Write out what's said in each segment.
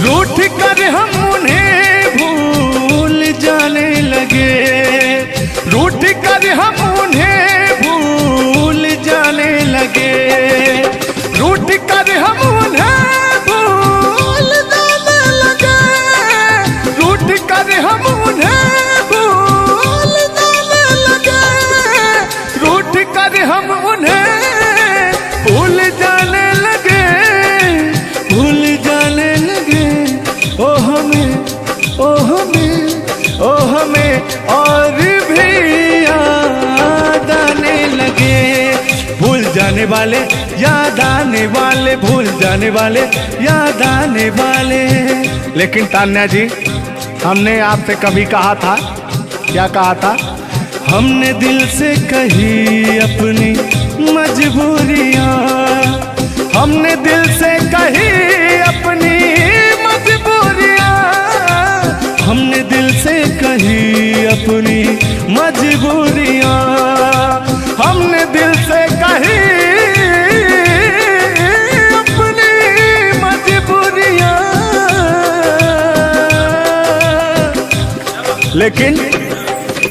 रूठ कर हम उन्हें भूल जाने लगे, रूठ कर हम उन्हें भूल जाने लगे, रूठ कर हम उन्हें भूल जाने लगे, रूठ कर हम उन्हें भूल जाने लगे, रूठ कर हम उन्हें भूल जाने लगे, भूल जाने लगे। ओ हमें, ओ हमें, ओ हमें और भी याद आने लगे। भूल जाने वाले, याद आने वाले, भूल जाने वाले, याद आने वाले। लेकिन तान्या जी, हमने आपसे कभी कहा था, क्या कहा था? हमने दिल से कही अपनी मजबूरियां, हमने दिल से कही अपनी मजबूरियां, हमने दिल से कही अपनी मजबूरियां, हमने दिल से कही अपनी मजबूरियां। लेकिन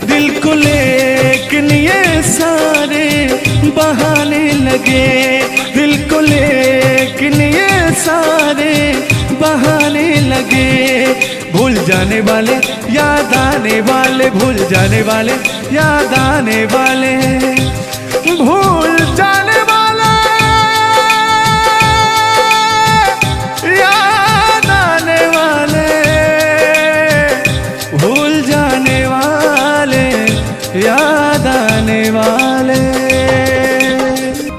दिल को लेकिन ये सारे बहाने लगे, दिल को लेकिन ये सारे बहाने लगे। भूल जाने वाले, याद आने वाले, भूल जाने वाले, याद आने वाले, भूल जाने वाले, याद आने वाले, भूल जाने वाले, याद आने वाले।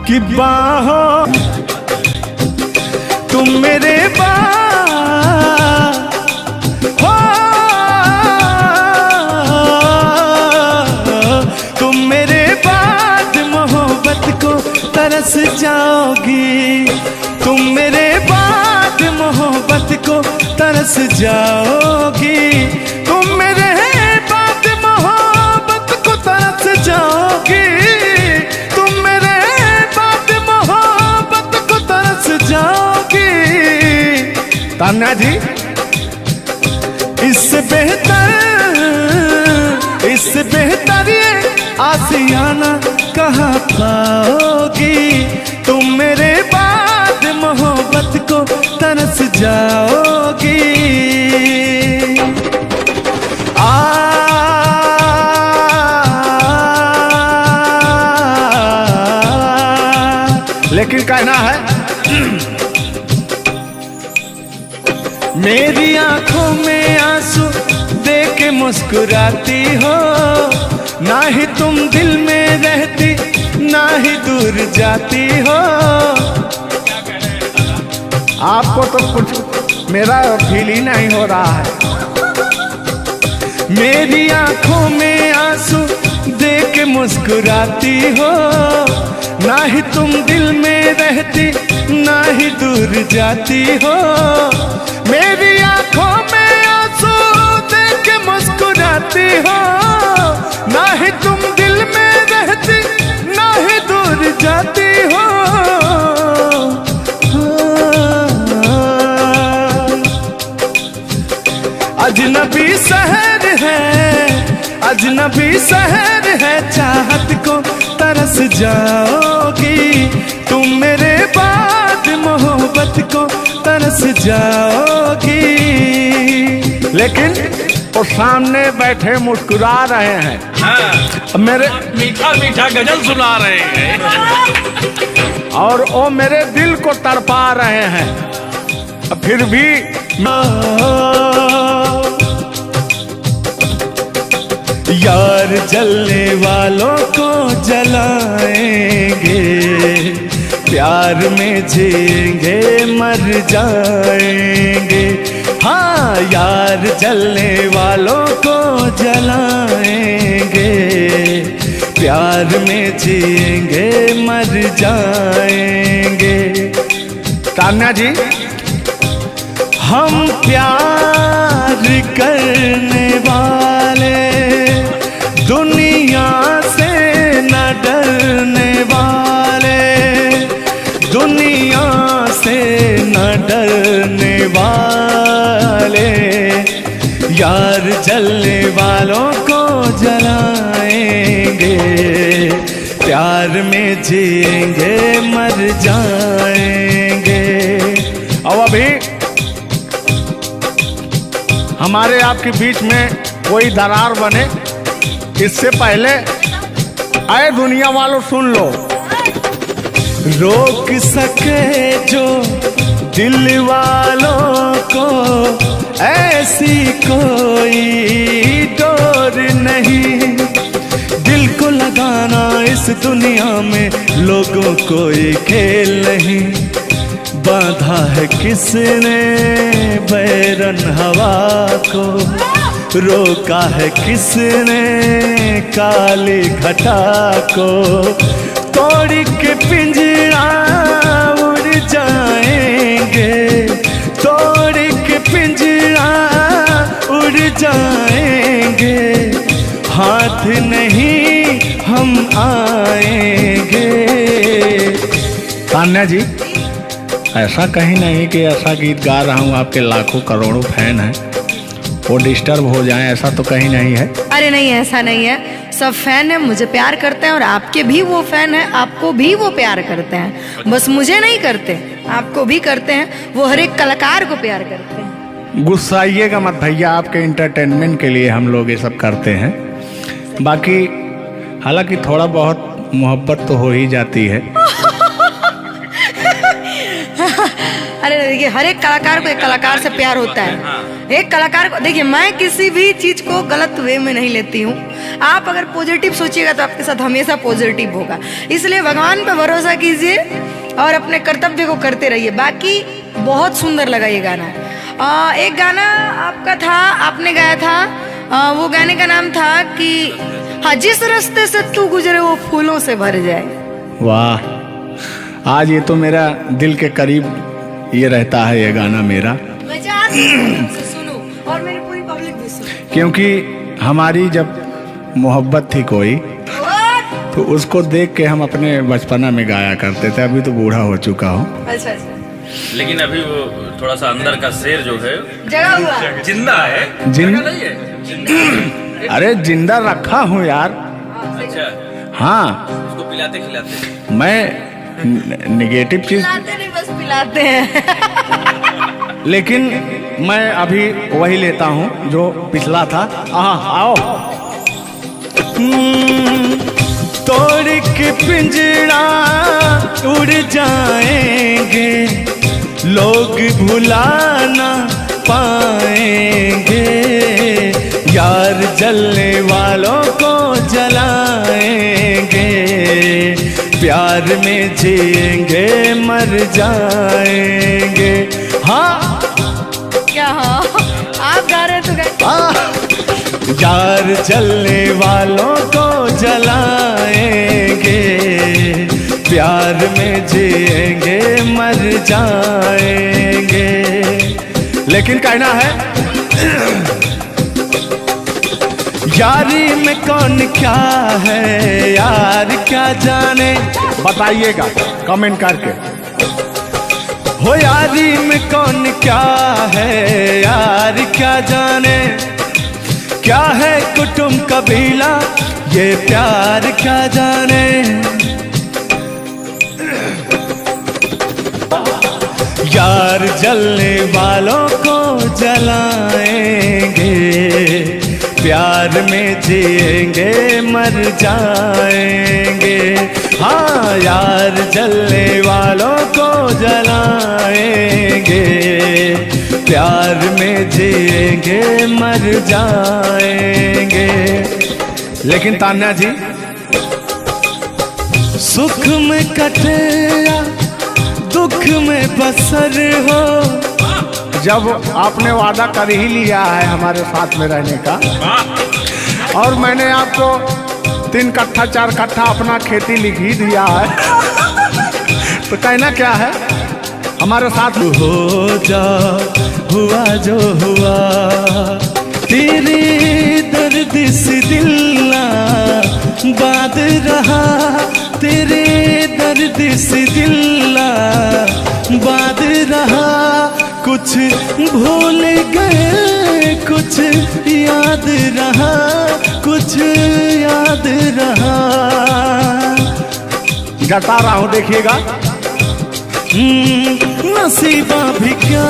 कि बाहों तुम मेरे हो, तुम मेरे बाद मोहब्बत को तरस जाओगी, तुम मेरे बाद मोहब्बत को तरस जाओगी, तुम मेरे बाद मोहब्बत को तरस जाओगी, तुम मेरे बाद मोहब्बत को तरस जाओगी। तान्या जी, इससे बेहतर ये आशियाना कहाँ पाओगी, तुम मेरे बाद मोहब्बत को तरस जाओगी। लेकिन कहना है, मेरी आंखों में आंसू देख के मुस्कुराती हो, ना ही तुम दिल में रहती, ना ही दूर जाती हो। आपको तो कुछ मेरा फील ही नहीं हो रहा है। मेरी आंखों में आंसू देख के मुस्कुराती हो, ना ही तुम दिल में रहती, ना ही दूर जाती हो। मेरी आंखों में आंसू देख के मुस्कुराती हो, ना ही तुम दिल में रहती, ना ही दूर जाती हो। अजनबी शहर है, अजनबी शहर है, चाहत को तरस जाओगी, तुम मेरे बाद मोहब्बत को तरस जाओगी। लेकिन वो सामने बैठे मुस्कुरा रहे हैं, हाँ, मेरे मीठा मीठा गजल सुना रहे हैं, और वो मेरे दिल को तड़पा रहे हैं। फिर भी यार जलने वालों को जलाएंगे, प्यार में जिएंगे मर जाएंगे। हाँ, यार जलने वालों को जलाएंगे, प्यार में जिएंगे मर जाएंगे। तान्या जी, हम प्यार करने वाले दुनिया से न डरने वाले, दुनिया से न डरने वाले, यार जलने वालों को जलाएंगे, प्यार में जिएंगे मर जाएंगे। अब अभी हमारे आपके बीच में कोई दरार बने इससे पहले आए दुनिया वालों सुन लो। रोक सके जो दिल वालों को ऐसी कोई डोर नहीं, दिल को लगाना इस दुनिया में लोगों कोई खेल नहीं। बांधा है किसने बैरन हवा को, रोका है किसने काली घटा को, तोड़ के पिंजरा उड़ जाएंगे, तोड़ के पिंजरा उड़ जाएंगे, हाथ नहीं हम आएंगे। तान्या जी, ऐसा कहीं नहीं कि ऐसा गीत गा रहा हूँ आपके लाखों करोड़ों फैन हैं वो डिस्टर्ब हो जाएं, ऐसा तो कहीं नहीं है। अरे नहीं, ऐसा नहीं है। सब फैन है, मुझे प्यार करते हैं और आपके भी वो फैन है, आपको भी वो प्यार करते हैं। बस मुझे नहीं करते, आपको भी करते हैं। वो हर एक कलाकार को प्यार करते हैं। गुस्साइएगा मत भैया, आपके इंटरटेनमेंट के लिए हम लोग ये सब करते हैं। बाकी हालांकि थोड़ा बहुत मोहब्बत तो हो ही जाती है। अरे देखिए, हर एक कलाकार को एक कलाकार से प्यार होता है। एक कलाकार को देखिए, मैं किसी भी चीज को गलत वे में नहीं लेती हूँ। आप अगर पॉजिटिव सोचिएगा तो आपके साथ हमेशा पॉजिटिव होगा। इसलिए भगवान पे भरोसा कीजिए और अपने कर्तव्य को करते रहिए। बाकी बहुत सुंदर लगा ये गाना। एक गाना आपका था, आपने गाया था, वो गाने का नाम था कि हाँ, जिस रास्ते से तू गुजरे वो फूलों से भर जाए। वाह, आज ये तो मेरा दिल के करीब ये रहता है ये गाना मेरा, सुनो और मेरी पूरी पब्लिक भी सुनो। क्योंकि हमारी जब मोहब्बत थी कोई तो उसको देख के हम अपने बचपना में गाया करते थे। अभी तो बूढ़ा हो चुका हूँ। अच्छा अच्छा, लेकिन अभी वो थोड़ा सा अंदर का शेर जो है जगा हुआ जिंदा है। जिंदा नहीं है, जिंदा। अरे जिंदा रखा हूँ यार। अच्छा, हाँ, उसको पिलाते खिलाते। मैं निगेटिव चीज पिलाते नहीं, बस पिलाते हैं। लेकिन मैं अभी वही लेता हूँ जो पिछला था। आओ। तोड़ के पिंजरा उड़ जाएंगे, लोग भुलाना पाएंगे, यार जलने वालों को जलाएंगे, प्यार में जिएंगे मर जाएंगे। हाँ क्या? हाँ, आप गा रहे तो यार जलने वालों को जलाएंगे, प्यार में जिएंगे मर जाएंगे। लेकिन कहना है यारी में कौन क्या है यार क्या जाने, बताइएगा कमेंट करके। हो यारी में कौन क्या है यार क्या जाने, क्या है कुटुंब कबीला ये प्यार क्या जाने। यार जलने वालों को जलाएंगे, प्यार में जिएंगे मर जाएंगे। हाँ, यार जलने वालों को जलाएंगे, प्यार में जिएंगे मर जाएंगे। लेकिन तान्या जी, सुख में कटे या दुख में बसर हो, जब आपने वादा कर ही लिया है हमारे साथ में रहने का, और मैंने आपको 3 कट्ठा 4 कट्ठा अपना खेती लिख ही दिया है, तो कहना क्या है हमारे साथ हो जा, हुआ जो हुआ, तेरे दर्द से दिल ना बात रहा, तेरे दर्द से दिल ना बात रहा, कुछ भूल गए, कुछ याद रहा, कुछ याद रहा। जता रहा हूं, देखिएगा। नसीबा भी क्या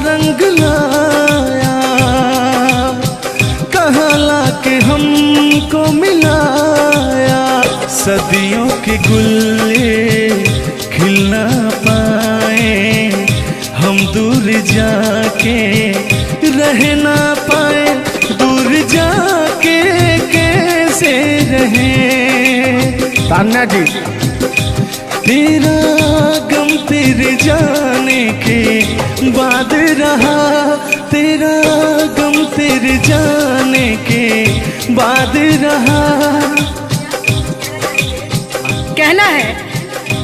रंग लाया, कहाँ लाके हमको मिलाया। सदियों के गुल्ले खिल ना पाए, हम दूर जाके रह ना पाए। दूर जाके कैसे रहे। तान्या जी, तेरा गम तेरे जाने के बाद रहा, तेरा गम तेरे जाने के बाद रहा। कहना है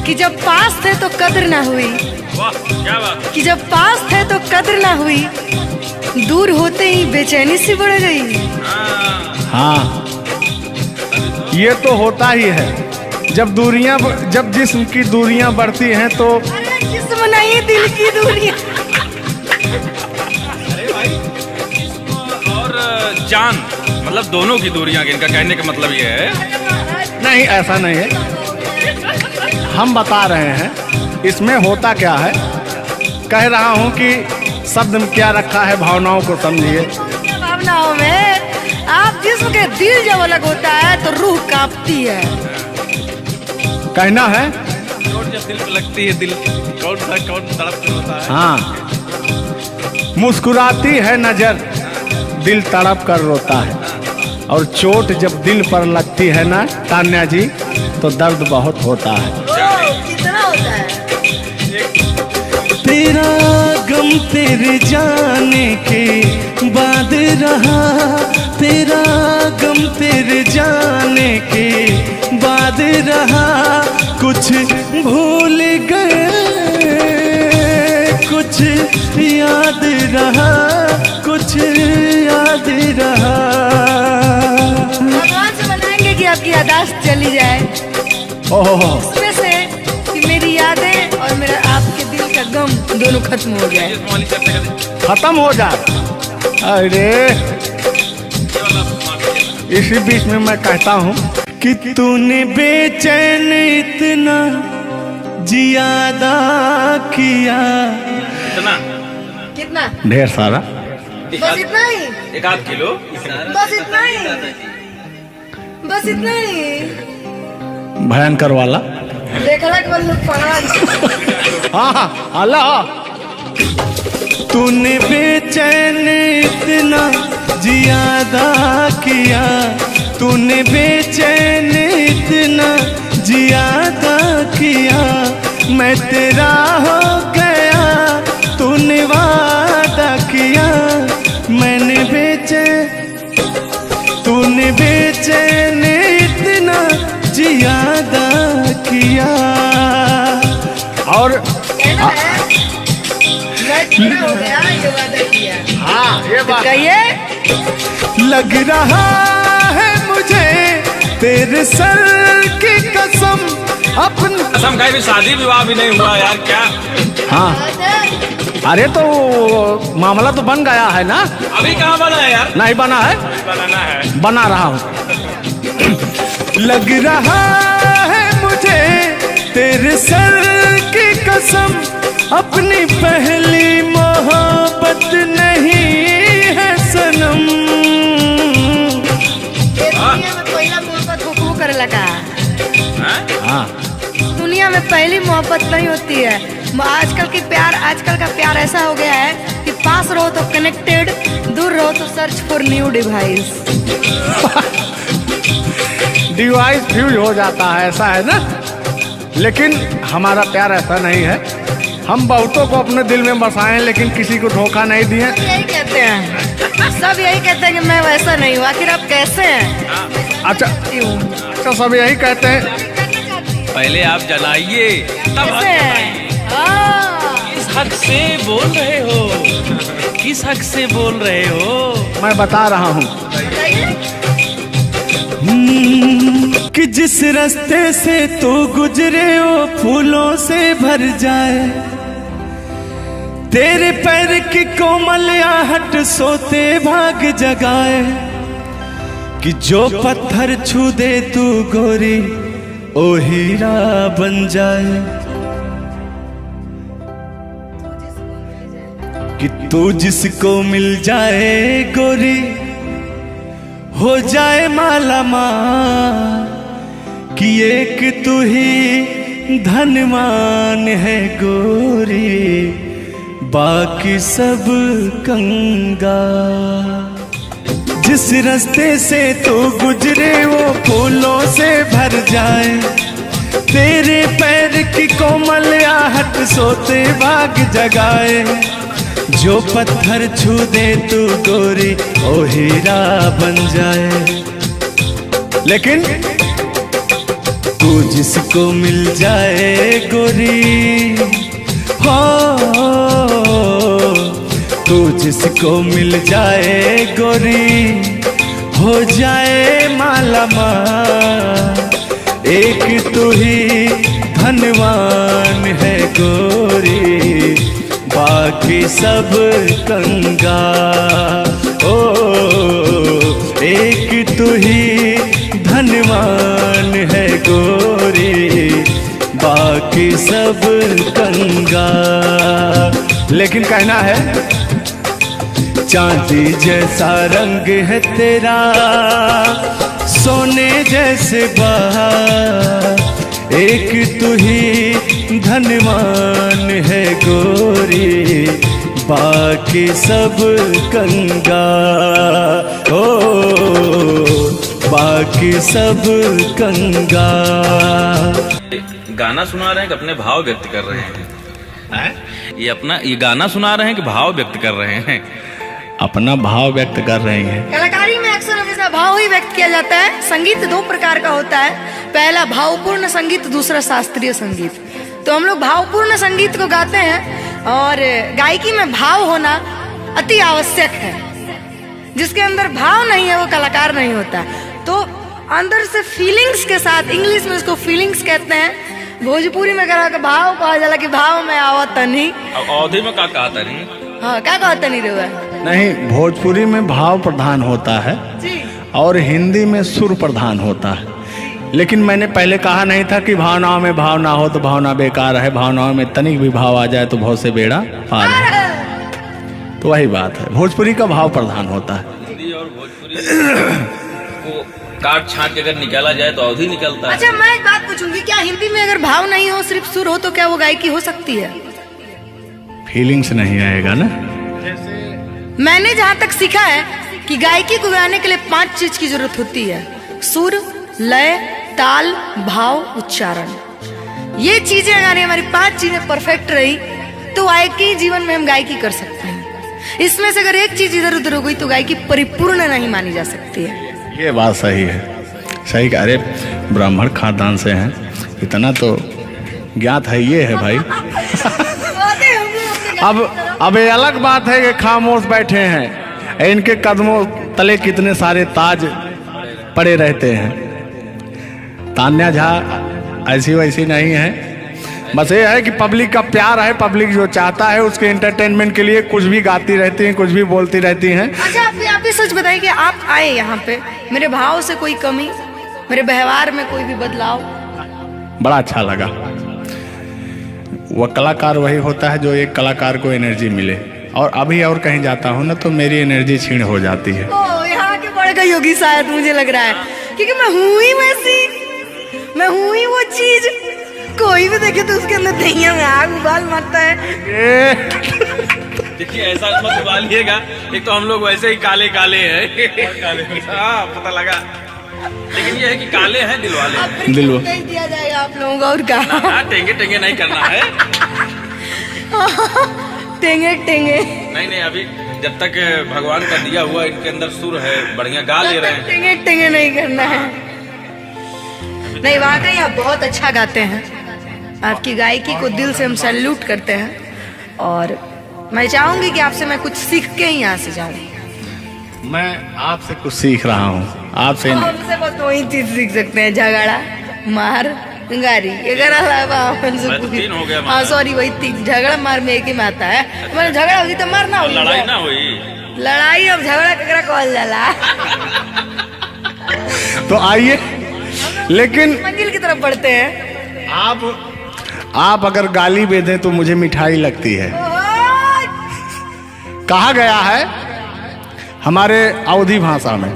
कि जब पास थे तो कद्र ना हुई, वाह क्या बात। कि जब पास थे तो कद्र ना हुई, दूर होते ही बेचैनी सी बढ़ गई। हाँ, ये तो होता ही है। जब जिस्म की दूरियां बढ़ती हैं तो अरे जिस्म नहीं, दिल की दूरियां। अरे भाई, जिस्म और जान मतलब दोनों की दूरियां, इनका कहने का मतलब ये है। नहीं, ऐसा नहीं है। हम बता रहे हैं इसमें होता क्या है। कह रहा हूं कि शब्द में क्या रखा है, भावनाओं को समझिए। भावनाओं में आप जिस्म के दिल जब अलग होता है तो रूह कांपती है। कहना है चोट जब दिल पे लगती है, दिल कौन तड़प कर होता है। हाँ, मुस्कुराती है नजर, दिल तड़प कर रोता है। और चोट जब दिल पर लगती है ना तान्या जी, तो दर्द बहुत होता है। कितना होता है। तेरा गम तेरे जाने के बाद रहा, तेरा गम तेरे जाने के बाद रहा। कुछ भूल गए, कुछ याद रहा, कुछ याद रहा। भगवान से मनाएंगे कि आपकी यादाश्त चली जाए, ओह, उसमें से कि मेरी यादें और मेरा आपके दिल का गम दोनों खत्म हो जाए। जिस्म वाली चर्चा करते खत्म हो जाए। अरे इसी बीच में मैं कहता हूँ कि तूने बेचैन इतना जियादा किया। इतना कितना? ढेर सारा। बस इतना ही, 1 किलो। बस इतना ही, बस इतना ही। भयंकर वाला। देखला के बाद लोग पकड़ा। हाँ, अल्लाह। तूने बेचैन इतना जियादा किया, तूने बेचैन इतना जियादा किया। मैं तेरा हो गया, तूने वादा किया। मैंने तूने बेचैन इतना जियादा किया। और हो गया, ये वादा किया। हाँ, ये बात कहिए। लग रहा है मुझे तेरे सर की कसम, अपन कसम खाई भी शादी विवाह भी नहीं हुआ यार, क्या। हाँ, अरे तो मामला तो बन गया है ना। अभी कहाँ बना है यार। नहीं बना है, बनाना है। बना रहा हूँ। लग रहा है मुझे तेरे सर की कसम, अपनी पहली मोहब्बत नहीं है सनम। दुनिया में पहला मोहब्बत हुक्म करे लगा। हाँ, दुनिया में पहली मोहब्बत नहीं होती है। आजकल का प्यार ऐसा हो गया है कि पास रहो तो कनेक्टेड, दूर रहो तो search for new device. Device fuse हो जाता है, ऐसा है ना। लेकिन हमारा प्यार ऐसा नहीं है। हम बहुतों को अपने दिल में बसाए, लेकिन किसी को धोखा नहीं दिए। यही कहते हैं, सब यही कहते हैं कि मैं वैसा नहीं हूँ। आखिर आप कैसे हैं? अच्छा, सब यही कहते हैं। पहले आप जलाइए तब कैसे हैं? किस हक से बोल रहे हो, किस हक से बोल रहे हो। मैं बता रहा हूँ कि जिस रास्ते से तो गुजरे वो फूलों से भर जाए, तेरे पैर की कोमल आहट सोते भाग जगाए, कि जो पत्थर छू दे तू गोरी ओ हीरा बन जाए, कि तू जिसको मिल जाए गोरी हो जाए माला माल, कि एक तू ही धनवान है गोरी बाकी सब कंगाल। जिस रास्ते से तू गुजरे वो फूलों से भर जाए, तेरे पैर की कोमल आहट सोते भाग जगाए, जो पत्थर छू दे तू गोरी ओ हीरा बन जाए। लेकिन तू जिसको मिल जाए गोरी हो, तू जिसको मिल जाए गोरी हो जाए माला माल, एक तू ही धनवान है गोरी बाकी सब कंगाल। ओ एक तू ही धनवान है गोरी बाकी सब कंगाल। लेकिन कहना है चांदी जैसा रंग है तेरा सोने जैसे बहार, एक तू ही धनवान है गोरी बाकी सब कंगाल। ओ बाकी सब कंगाल। गाना सुना रहे हैं कि अपने भाव व्यक्त कर रहे हैं? ये गाना सुना रहे हैं कि भाव व्यक्त कर रहे हैं? अपना भाव व्यक्त कर रहे हैं। कलाकारी में अक्सर हमेशा भाव ही व्यक्त किया जाता है। संगीत दो प्रकार का होता है, पहला भावपूर्ण संगीत, दूसरा शास्त्रीय संगीत। तो हम लोग भावपूर्ण संगीत को गाते हैं और गायकी में भाव होना अति आवश्यक है। जिसके अंदर भाव नहीं है वो कलाकार नहीं होता। तो अंदर से फीलिंग्स के साथ, इंग्लिश में इसको फीलिंग्स कहते हैं, भोजपुरी में कहा कि भाव कहा जाला कि भाव में आवत नहीं। अब अवधि में क्या कहा नहीं? हाँ क्या कहता नहीं रहा नहीं, भोजपुरी में भाव प्रधान होता है जी, और हिंदी में सुर प्रधान होता है। लेकिन मैंने पहले कहा नहीं था कि भावनाओं में भाव ना हो तो भावना बेकार है, भावनाओं में तनिक भी भाव आ जाए तो बहुत से बेड़ा पार है। तो वही बात है, भोजपुरी का भाव प्रधान होता है। हिंदी और भोजपुरी को काट छाट के अगर निकाला जाए तो अवधि निकलता है। अच्छा मैं एक बात पूछूंगी, क्या हिंदी में अगर भाव नहीं हो सिर्फ सुर हो तो क्या वो गायकी हो सकती है? फीलिंग्स नहीं आएगा ना। मैंने जहाँ तक सीखा है कि गायकी को गाने के लिए 5 चीज की जरूरत होती है, सुर, लय, ताल, भाव, उच्चारण। ये चीजें अगर हमारी 5 चीजें परफेक्ट रही तो गायकी जीवन में हम गायकी कर सकते हैं। इसमें से अगर एक चीज इधर उधर हो गई तो गायकी परिपूर्ण नहीं मानी जा सकती है। ये बात सही है, सही। अरे ब्राह्मण खानदान से हैं, इतना तो ज्ञात है। ये है भाई। अब ये अलग बात है कि खामोश बैठे हैं, इनके कदमों तले कितने सारे ताज पड़े रहते हैं। तान्या झा ऐसी वैसी नहीं है, बस ये है कि पब्लिक का प्यार है, पब्लिक जो चाहता है उसके एंटरटेनमेंट के लिए कुछ भी गाती रहती हैं, कुछ भी बोलती रहती हैं। अच्छा आप भी सच बताइए कि आप आए यहाँ पे, मेरे भाव से कोई कमी, मेरे व्यवहार में कोई भी बदलाव? बड़ा अच्छा लगा। वह कलाकार वही होता है जो एक कलाकार को एनर्जी मिले, और अभी और कहीं जाता हूँ ना तो मेरी एनर्जी छीण हो जाती है। ओ यहाँ के बढ़ गई होगी शायद, मुझे लग रहा है, क्योंकि मैं हूँ ही वैसी, मैं हूँ ही वो चीज। कोई भी देखे तो उसके अंदर दहिया में आग उबाल मारता है। देखिए ऐसा मत उबालिएगा, एक तो हम लोग वैसे ही काले काले हैं। हाँ पता लगा, लेकिन ये है कि काले हैं दिल वाले। दिल दिया जाएगा आप लोगों को, और क्या टेंगे टेंगे नहीं करना है। टेंगे टेंगे नहीं, अभी जब तक भगवान का दिया हुआ इनके अंदर सुर है, बढ़िया गा ले रहे हैं। टेंगे टेंगे नहीं करना है। नहीं वाकई आप बहुत अच्छा गाते हैं, आपकी गायकी को दिल से हम सैल्यूट करते हैं, और मैं चाहूंगी कि आपसे मैं कुछ सीख के ही यहाँ से जाऊँ। मैं आपसे कुछ सीख रहा हूँ, आपसे हमसे बस वही चीज सीख सकते हैं, झगड़ा, मार, गारी अगर तीन हो गया हाँ सॉरी वही तीन झगड़ा मार में एक ही में आता है। मतलब झगड़ा होगी तो मारना होगी, लड़ाई ना हुई, लड़ाई अब झगड़ा ककरा कहल जाला। तो आइए, लेकिन मंजिल की तरफ बढ़ते हैं। आप अगर गाली दे दें तो मुझे मिठाई लगती है। कहा गया है हमारे अवधी भाषा में,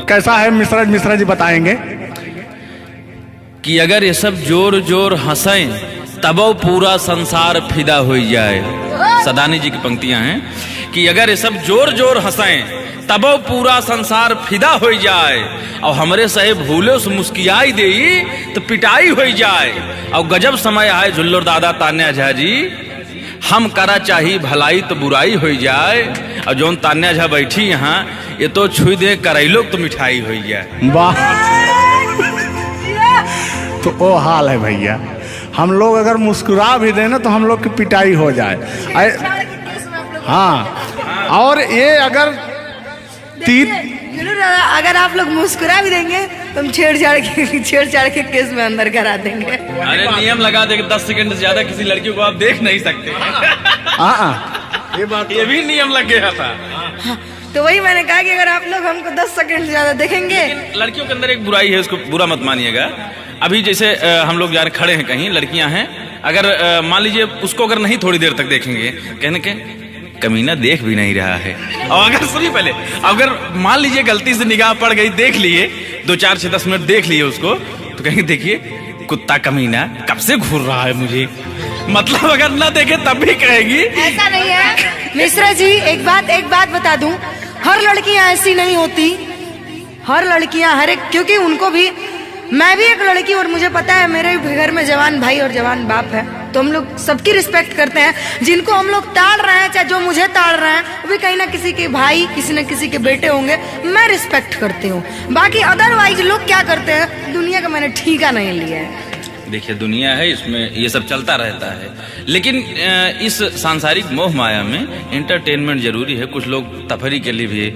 कैसा है मिश्रा जी बताएंगे कि अगर ये सब जोर जोर हंसें तबो पूरा संसार फिदा हो जाए। सदानी जी की पंक्तियां हैं कि अगर ये सब जोर जोर हंसें तबो पूरा संसार फिदा हो जाए, और हमरे सहे भूले से मुस्कियाई दे तो पिटाई हो जाए। और गजब समय आए झुल्लर दादा तान्या झा जी, हम करा चाही भलाई तो बुराई हो जाए। और जोन तान्या झा बैठी यहाँ, ये तो छुई दे करैलो तो मिठाई हो जाए। वाह, तो वो हाल है भैया, हम लोग अगर मुस्कुरा भी देना तो हम लोग की पिटाई हो जाए। हाँ, और ये अगर अगर आप लोग मुस्कुरा भी देंगे तो हम छेड़छाड़ के केस में अंदर करा देंगे। अरे नियम लगा दे 10 सेकंड से ज्यादा किसी लड़की को आप देख नहीं सकते। ये भी नियम लग गया था। तो वही मैंने कहा कि अगर आप लोग हमको 10 सेकंड से ज्यादा देखेंगे। लड़कियों के अंदर एक बुराई है, उसको बुरा मत मानिएगा। अभी जैसे हम लोग यार खड़े हैं कहीं, लड़कियां हैं, अगर मान लीजिए उसको अगर नहीं थोड़ी देर तक देखेंगे, कहने के कमीना देख भी नहीं रहा है। और अगर सुनिए पहले, अगर मान लीजिए गलती से निगाह पड़ गई, देख लिए 2 4 6 10 मिनट देख लिए उसको, तो कहेंगे देखिए कुत्ता कमीना कब से घूर रहा है मुझे। मतलब अगर ना देखे तब भी कहेगी। ऐसा नहीं है मिश्रा जी, एक बात बता दूं, हर लड़कियां ऐसी नहीं होती। हर लड़कियां हर एक, क्योंकि उनको भी, मैं भी एक लड़की और मुझे पता है मेरे घर में जवान भाई और जवान बाप है, तो हम लोग सबकी रिस्पेक्ट करते हैं। जिनको हम लोग ताड़ रहे हैं, चाहे जो मुझे ताड़ रहे हैं, वो भी कहीं ना किसी के भाई, किसी न किसी के बेटे होंगे, मैं रिस्पेक्ट करती हूँ। बाकी अदरवाइज लोग क्या करते हैं, दुनिया का मैंने ठीका नहीं लिया है। देखिए दुनिया है, इसमें ये सब चलता रहता है, लेकिन इस सांसारिक मोह माया में एंटरटेनमेंट जरूरी है। कुछ लोग तफरी के लिए भी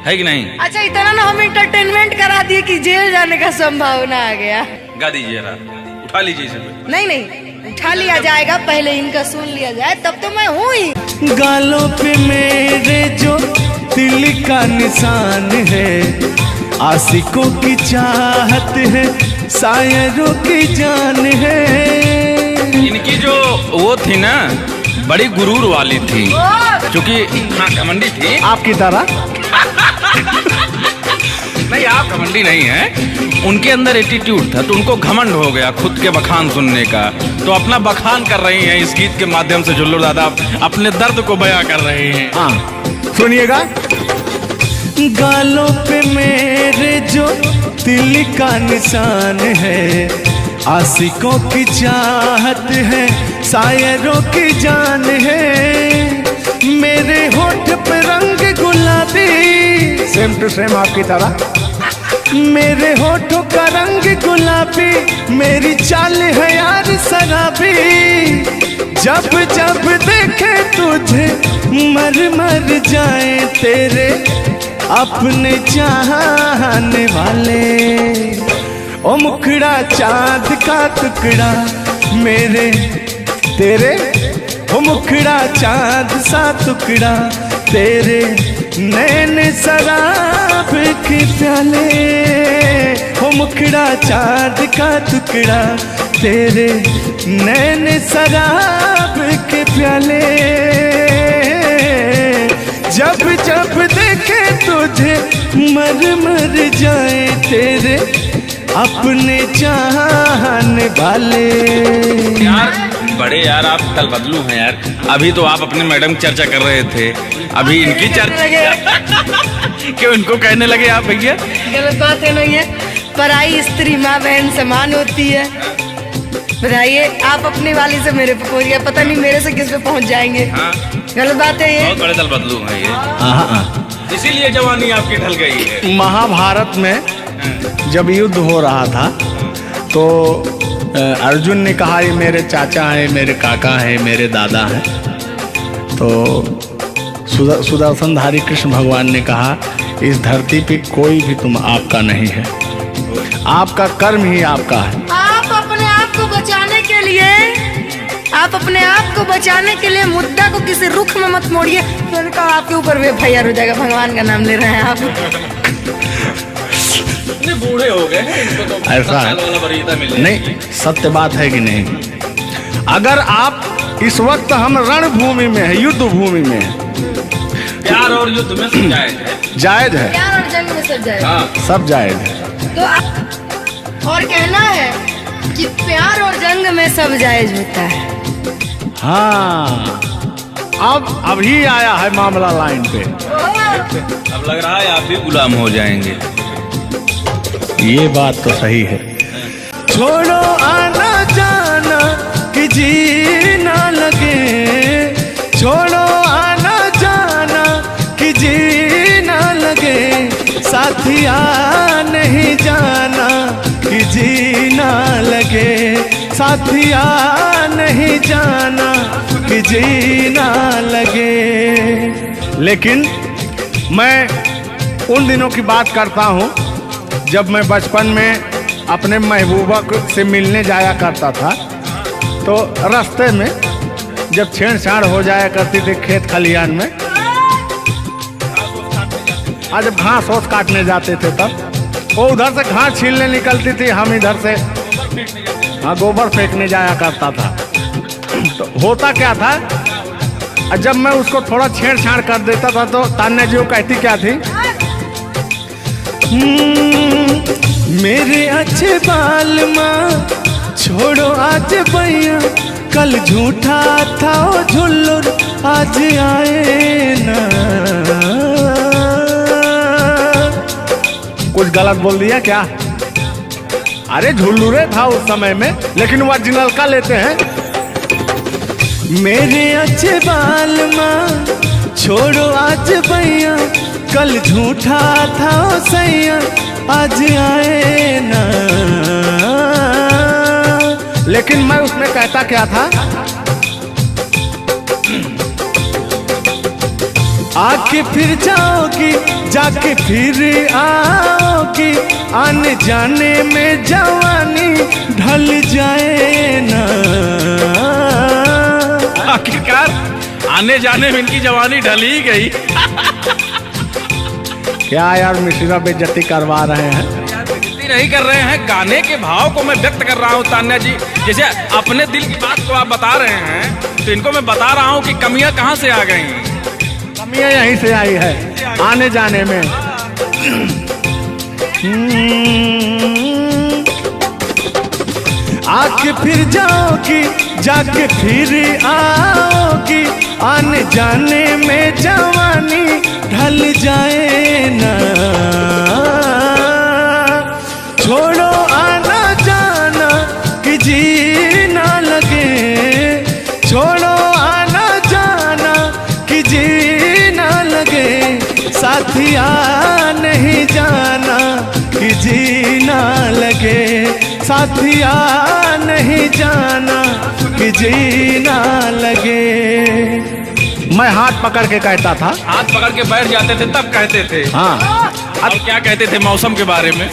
है कि नहीं। अच्छा, इतना ना हम एंटरटेनमेंट करा दिए कि जेल जाने का संभावना आ गया। गा दीजिए, उठा लीजिए इसे। नहीं उठा लिया जाएगा, पहले इनका सुन लिया जाए, तब तो मैं हूँ ही। गालों पे मेरे जो दिल का निशान है, आशिकों की चाहत है, शायरों की जान है। इनकी जो वो थी ना, बड़ी गुरूर वाली थी, क्योंकि हाँ घमंडी थी आपकी तरह। नहीं, आप घमंडी नहीं है, उनके अंदर एटीट्यूड था, तो उनको घमंड हो गया खुद के बखान सुनने का, तो अपना बखान कर रही हैं इस गीत के माध्यम से। झुल्लू दादा अपने दर्द को बयां कर रहे हैं। हाँ सुनिएगा। गालों पे मेरे जो दिल का निशान है, आशिकों की चाहत है, शायरों की जान है। मेरे होठ पे रंग गुलाबी, सेम टू सेम आपकी तरह। मेरे होठों का रंग गुलाबी, मेरी चाल है यार शराबी। जब जब देखे तुझे मर मर जाए तेरे अपने चाहने वाले। ओ मुखड़ा चांद का टुकड़ा मेरे तेरे, ओ मुखड़ा चांद सा टुकड़ा तेरे, नैन शराब के प्याले। ओ मुखड़ा चांद का टुकड़ा तेरे, नैन शराब के प्याले। जब जब देखे तुझे मर मर जाए तेरे अपने चाहने वाले। यार बड़े यार आप कल बदलू हैं यार। अभी तो आप अपने मैडम की चर्चा कर रहे थे, अभी इनकी चर्चा क्यों इनको कहने लगे आप भैया? गलत बात है नहीं है, पराई स्त्री माँ बहन समान होती है। बताइए, आप अपनी वाली से मेरे पे पहुंच गए, पता नहीं मेरे से किस पे पहुंच जाएंगे। हाँ। गलत बात है ये। बहुत बड़े दल बदलू हैं ये, इसीलिए जवानी आपकी ढल गई है। महाभारत में जब युद्ध हो रहा था तो अर्जुन ने कहा ये मेरे चाचा हैं, मेरे काका हैं, मेरे दादा हैं। तो सुदर्शनधारी कृष्ण भगवान ने कहा इस धरती पे कोई भी तुम आपका नहीं है, आपका कर्म ही आपका है। आप अपने आप को बचाने के लिए, आप अपने आप को बचाने के लिए मुद्दा को किसी रुख में मत मोड़िए, मैंने कहा आपके ऊपर भी FIR हो जाएगा। भगवान का नाम ले रहे हैं आप। इतने बूढ़े हो गए हैं, इनको तो ऐसा है। वाला वरीयता मिल जाएगी। नहीं, सत्य बात है कि नहीं? अगर आप इस वक्त हम रणभूमि में है, युद्ध भूमि में है, प्यार और युद्ध में सब जायज है। जायज है, प्यार और जंग में सब जाएगा। हाँ। सब जायज है। तो और कहना है कि प्यार और जंग में सब जायज होता है। हाँ, अब अभी आया है मामला लाइन पे। अब लग रहा है आप भी गुलाम हो जाएंगे। ये बात तो सही है। छोड़ो आना जाना कि जीना लगे, छोड़ो आना जाना कि जीना लगे, साथिया नहीं जाना कि जीना लगे, साथिया नहीं जाना कि जीना लगे। लेकिन मैं उन दिनों की बात करता हूँ जब मैं बचपन में अपने महबूबा से मिलने जाया करता था, तो रास्ते में जब छेड़छाड़ हो जाया करती थी खेत खलियान में, आज जब घास ओस काटने जाते थे तब वो उधर से घास छीलने निकलती थी, हम इधर से हाँ गोबर फेंकने जाया करता था। तो होता क्या था, जब मैं उसको थोड़ा छेड़छाड़ कर देता था तो तान्या जी वो कहती क्या थी, मेरे अच्छे बाल माँ छोड़ो आज भैया, कल झूठा था वो झुल्लुर आज आए ना। कुछ गलत बोल दिया क्या? अरे झुल्लुरे था उस समय में, लेकिन ओरिजिनल का लेते हैं। मेरे अच्छे बाल माँ छोड़ो आज भैया, कल झूठा था वो सैया आज आए ना। लेकिन मैं उसमें कहता क्या था, आके फिर जाओगी जाके फिर आओगी, आने जाने में जवानी ढल जाए ना। आखिरकार आने जाने में इनकी जवानी ढल ही गई। क्या यार मिश्रा बेइज्जती करवा रहे हैं? बेइज्जती नहीं कर रहे हैं, गाने के भाव को मैं व्यक्त कर रहा हूँ तान्या जी। जैसे अपने दिल की बात को आप बता रहे हैं, तो इनको मैं bता रहा हूँ कि कमियां कहाँ से आ गई। कमियां यहीं से आई है आने जाने में। आके फिर जाओगी जाके फिर आओगी, आने जाने में जवानी ढल जाए ना। छोड़ो आना जाना कि जीना लगे, छोड़ो आना जाना कि जीना लगे, साथिया नहीं जाना कि जीना लगे, साथिया नहीं जाना कि जीना लगे। मैं हाथ पकड़ के कहता था, हाथ पकड़ के बैठ जाते थे तब कहते थे। हाँ अब क्या कहते थे मौसम के बारे में?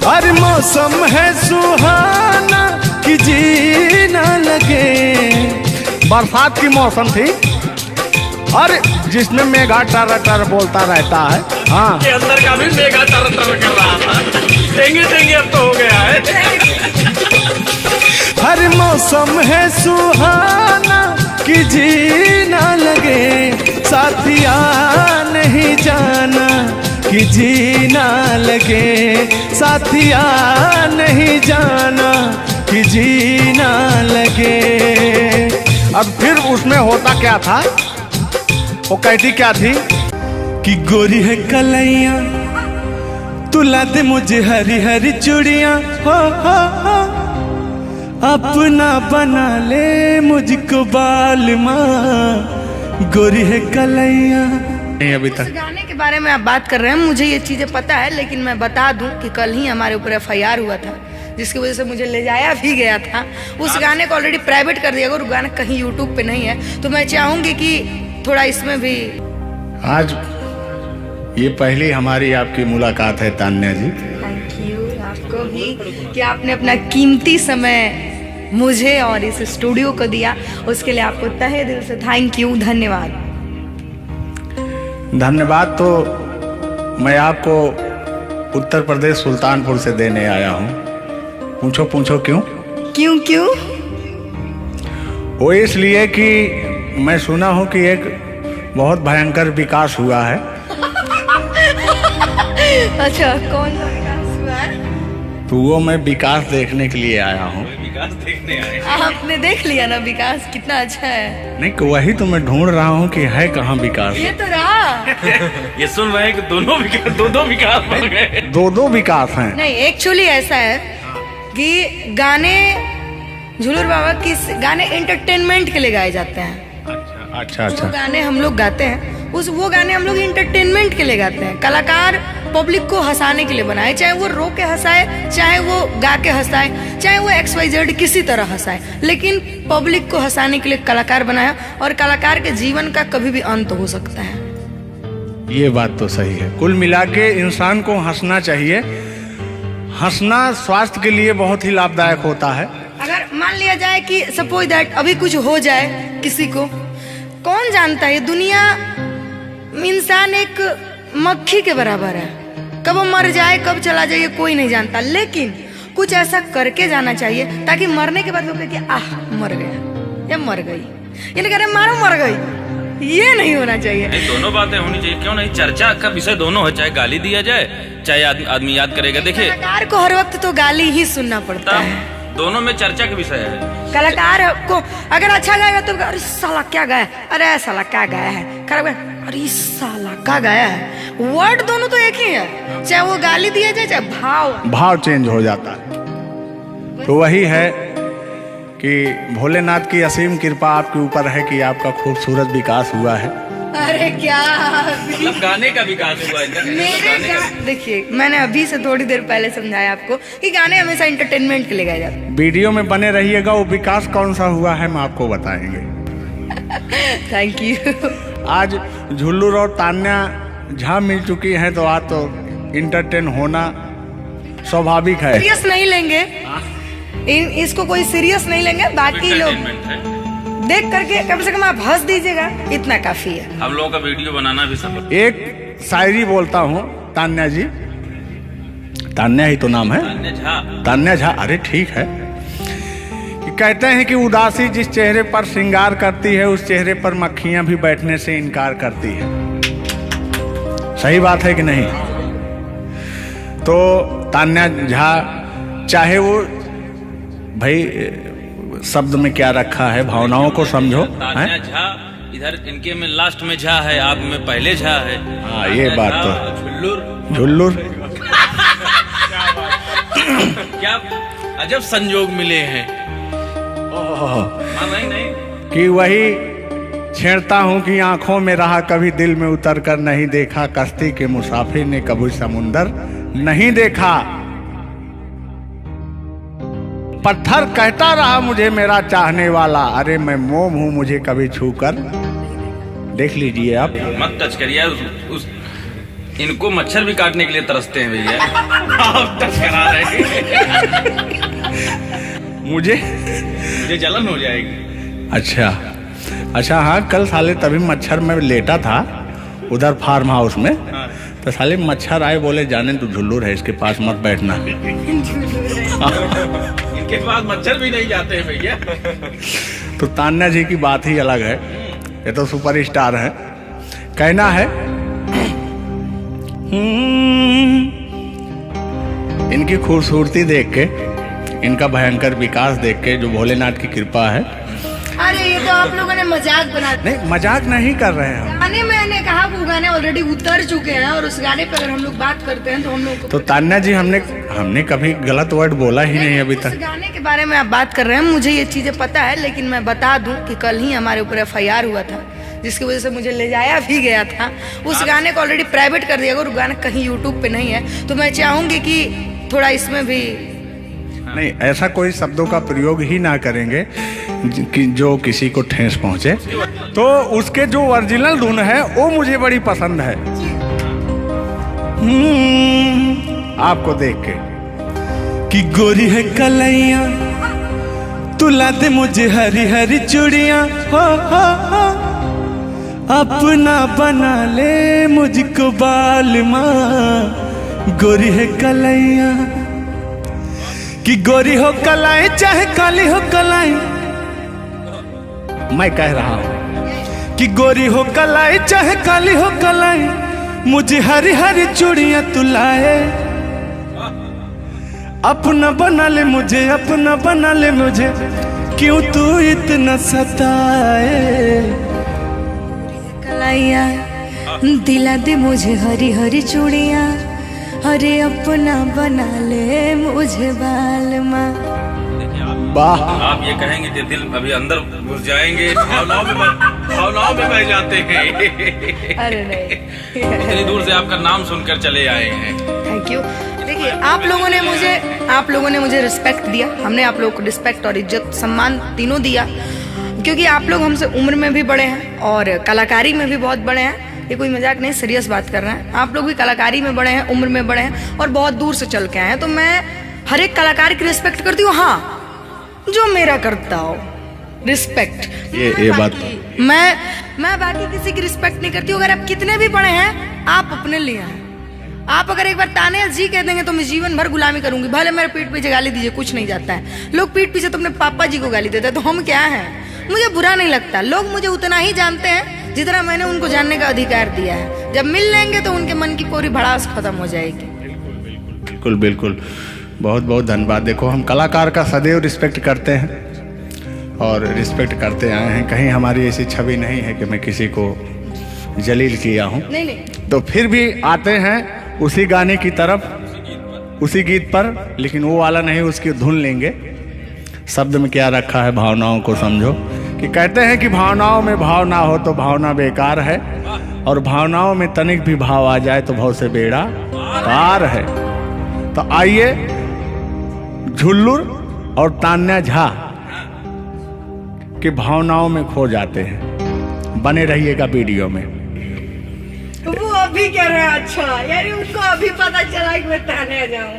अरे मौसम है सुहाना कि जीना लगे। बरसात की मौसम थी, अरे जिसमें मेघा टर टर बोलता रहता है। हाँ के अंदर का भी मेघा तर तर कर रहा था। देंगे देंगे अब तो हो गया है। हर मौसम है सुहाना कि जीना लगे, साथिया नहीं जाना कि जीना लगे, साथिया नहीं जाना कि जीना लगे। अब फिर उसमें होता क्या था, वो कहती क्या थी कि गोरी है कलैया तुला दे मुझे हरी हरी चूड़ियां, हो अपना बना ले मुझको बाल माँ, गोरी है कलैया। नहीं अभी तक गाने के बारे में आप बात कर रहे हैं, मुझे ये चीजें पता है, लेकिन मैं बता दूं कि कल ही हमारे ऊपर FIR हुआ था, जिसकी वजह से मुझे ले जाया भी गया था। उस गाने को ऑलरेडी प्राइवेट कर दिया, अगर गाना कहीं यूट्यूब पे नहीं है तो मैं चाहूंगी कि थोड़ा इसमें भी। आज ये पहली हमारी आपकी मुलाकात है तान्या जी। थैंक यू आपको भी कि आपने अपना कीमती समय मुझे और इस स्टूडियो को दिया, उसके लिए आपको तहे दिल से थैंक यू, धन्यवाद। धन्यवाद तो मैं आपको उत्तर प्रदेश सुल्तानपुर से देने आया हूँ। पूछो पूछो क्यों? क्यों क्यों? वो इसलिए कि मैं सुना हूँ कि एक बहुत भयंकर विकास हुआ है। अच्छा, कौन सा विकास हुआ है? तो वो मैं विकास देखने के लिए आया हूँ। विकास देखने आए। आपने देख लिया ना विकास कितना अच्छा है? नहीं, वही तो मैं ढूंढ रहा हूँ कि है कहाँ विकास। ये तो रहा। ये सुन रहे हैं कि दोनों विकास दो विकास बन गए। दो विकास हैं। नहीं, एक्चुअली ऐसा है कि गाने झुलूर बाबा किस गाने एंटरटेनमेंट के लिए गाए जाते हैं। अच्छा जो गाने हम लोग गाते हैं वो गाने हम लोग इंटरटेनमेंट के लिए गाते हैं। कलाकार पब्लिक को हंसाने के लिए बनाए, चाहे वो रो के हंसाए, चाहे वो गा के हंसाए, चाहे वो XYZ किसी तरह हंसाए, लेकिन पब्लिक को हंसाने के लिए कलाकार बनाया। और कलाकार के जीवन का कभी भी अंत हो सकता है। ये बात तो सही है। कुल मिला के इंसान को हंसना चाहिए। हंसना स्वास्थ्य के लिए बहुत ही लाभदायक होता है। अगर मान लिया जाए कि सपोज दैट अभी कुछ हो जाए किसी को, कौन जानता है दुनिया इंसान एक मक्खी के बराबर है, कब वो मर जाए कब चला जाए कोई नहीं जानता, लेकिन कुछ ऐसा करके जाना चाहिए ताकि मरने के बाद लोग कहे कि आह मर गया या मर गई, ये नहीं कह रहे मारो मर गई, ये नहीं होना चाहिए। दोनों बातें होनी चाहिए, क्यों नहीं? चर्चा का विषय दोनों है, चाहे गाली दिया जाए चाहे आदमी याद करेगा। देखिए, कलाकार को हर वक्त तो गाली ही सुनना पड़ता है। दोनों में चर्चा का विषय है। कलाकार को अगर अच्छा गाएगा तो अरे साला क्या गाया, अरे साला क्या गाया है, खराब गाया, अरे साला क्या गाया है। वर्ड दोनों तो एक ही है, चाहे वो गाली दिया जाए चाहे भाव चेंज हो जाता है। तो वही है कि भोलेनाथ की असीम कृपा आपके ऊपर है कि आपका खूबसूरत विकास हुआ है। अरे क्या मतलब गाने का विकास हुआ है। देखिए, मैंने अभी से थोड़ी देर पहले समझाया आपको कि गाने हमेशा एंटरटेनमेंट के लिए गाए जाते हैं। वीडियो में बने रहिएगा, वो विकास कौन सा हुआ है हम आपको बताएंगे। Thank you. आज झुल्लूर और तान्या झा मिल चुकी हैं, तो आज तो इंटरटेन होना स्वाभाविक है। सीरियस नहीं लेंगे, इसको कोई सीरियस नहीं लेंगे। बाकी लोग देख करके कम से कम आप हंस दीजिएगा, इतना काफी है। हम लोगों का वीडियो बनाना भी सब। एक शायरी बोलता हूँ तान्या जी, तान्या ही तो नाम है, तान्या झा। अरे ठीक है। कि कहते हैं कि उदासी जिस चेहरे पर श्रृंगार करती है, उस चेहरे पर मक्खियां भी बैठने से इनकार करती है। सही बात है कि नहीं? तो तान्या झा, चाहे वो भाई शब्द में क्या रखा है, भावनाओं को समझो। तान्या झा इधर इनके में लास्ट में झा है, आप में पहले झा है। हाँ, ये बात तो। झुल्लूर क्या अजब संजोग मिले हैं। नहीं कि वही छेड़ता हूँ कि आंखों में रहा कभी दिल में उतर कर नहीं देखा, कश्ती के मुसाफिर ने कभी समुंदर नहीं देखा। पत्थर कहता रहा मुझे मेरा चाहने वाला, अरे मैं मोम हूँ मुझे कभी छूकर देख लीजिए आप। मत टच करिए इनको, मच्छर भी काटने के लिए तरसते हैं भैया। आप टच करा रहे हैं। मुझे जलन हो जाएगी। अच्छा हाँ, कल साले तभी मच्छर में लेटा था उधर फार्म हाउस में। हाँ। तो साले मच्छर आए, बोले जाने तू झुल्लूर है, इसके पास मत बैठना। इनके पास मच्छर भी नहीं जाते हैं भैया। तो तान्या जी की बात ही अलग है, ये तो सुपरस्टार है। कहना है इनकी खूबसूरती देख के, इनका भयंकर विकास देख के, जो भोलेनाथ की कृपा है। अरे ये तो आप लोगों ने मजाक बना दिया। नहीं, मजाक नहीं कर रहे हैं। गाने मैंने कहा वो गाने ऑलरेडी उतर चुके हैं, और उस गाने पे अगर हम लोग बात करते हैं तो हम लोग तो तान्या जी, हमने कभी गलत वर्ड बोला ही नहीं अभी तक। उस गाने के बारे में आप बात कर रहे हैं, मुझे ये चीजें पता है, लेकिन मैं बता दूं कि कल ही हमारे ऊपर FIR हुआ था, जिसकी वजह से मुझे ले जाया भी गया था। उस गाने को ऑलरेडी प्राइवेट कर दिया, अगर गाना कहीं यूट्यूब पे नहीं है तो मैं चाहूंगी कि थोड़ा इसमें भी नहीं, ऐसा कोई शब्दों का प्रयोग ही ना करेंगे कि जो किसी को ठेस पहुंचे। तो उसके जो ओरिजिनल धुन है वो मुझे बड़ी पसंद है। आपको देख के कि गोरी है कलैया, तुला दे मुझे हरी हरी चूड़ियां, हो अपना बना ले मुझको बाल माँ। गोरी है कलैया कि गोरी हो कलाई चाहे काली हो कलाई, मैं कह रहा हूं कि गोरी हो कलाई चाहे काली हो कलाई, मुझे हरी हरी चूड़ियां तू लाए, अपना बना ले मुझे, अपना बना ले मुझे, क्यों तू इतना सताए। कलाइया दिला दे मुझे हरी हरी चूड़ियां, अरे अपना बना ले मुझे बाल माँ। वाह, आप ये कहेंगे कि दिल अभी अंदर घुस जाएंगे, भावनाओं में बह जाते हैं। अरे नहीं, इतनी दूर से आपका नाम सुनकर चले आए हैं। Thank you. देखिए आप लोगों ने मुझे रिस्पेक्ट दिया, हमने आप लोगों को रिस्पेक्ट और इज्जत सम्मान तीनों दिया, क्योंकि आप लोग हमसे उम्र में भी बड़े हैं और कलाकारी में भी बहुत बड़े हैं। ये कोई मजाक नहीं, सीरियस बात कर रहे हैं। आप लोग भी कलाकारी में बड़े हैं, उम्र में बड़े हैं और बहुत दूर से चल के आए हैं, तो मैं हर एक कलाकार की रिस्पेक्ट करती हूँ। हाँ, जो मेरा करता हो रिस्पेक्ट, ये बात मैं बाकी किसी की रिस्पेक्ट नहीं करती हूँ। अगर आप कितने भी बड़े हैं, आप अपने लिए हैं। आप अगर एक बार ताने जी कह देंगे तो मैं जीवन भर गुलामी करूंगी, भले मेरे पीठ पीछे गाली दीजिए, कुछ नहीं जाता है। लोग पीठ पीछे तो अपने पापा जी को गाली देते हैं, तो हम क्या हैं? मुझे बुरा नहीं लगता। लोग मुझे उतना ही जानते हैं जितना मैंने उनको जानने का अधिकार दिया है। जब मिल लेंगे तो उनके मन की पूरी भड़ास खत्म हो जाएगी। बिल्कुल बिल्कुल, बहुत बहुत धन्यवाद। देखो, हम कलाकार का सदैव रिस्पेक्ट करते हैं और रिस्पेक्ट करते आए हैं। कहीं हमारी ऐसी छवि नहीं है कि मैं किसी को जलील किया हूँ। नहीं। तो फिर भी आते हैं उसी गाने की तरफ, उसी गीत पर, लेकिन वो वाला नहीं, उसकी धुन लेंगे। शब्द में क्या रखा है, भावनाओं को समझो। कि कहते हैं कि भावनाओं में भाव ना हो तो भावना बेकार है, और भावनाओं में तनिक भी भाव आ जाए तो भाव से बेड़ा पार है। तो आइए, झुल्लुर और तान्या झा की भावनाओं में खो जाते हैं। बने रहिएगा वीडियो में। वो अभी कह रहे हैं, अच्छा यानी उनको अभी पता चला कि मैं तान्या जाऊं।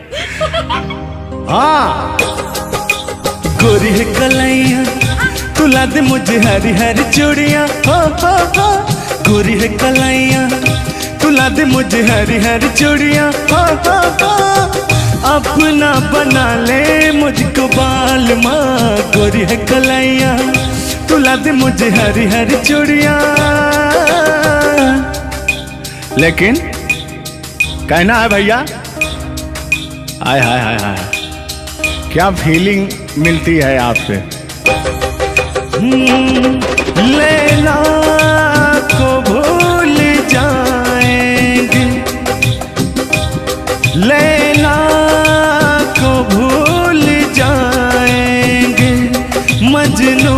हाँ, गोरी है कलैया, तुला दे मुझे हरी हरी चूड़ियां, हो गोरी है कलैया, तुला दे मुझे हरी हरी चूड़ियां, हो अपना बना ले मुझको बाल माँ। गोरी है कलैया, तुला दे मुझे हरी हरी चूड़ियां। लेकिन कहना है भैया, हाय हाय हाय हाय, क्या फीलिंग मिलती है आपसे। लैला को भूल जाएंगे, लैला को भूल जाएंगे, मजनू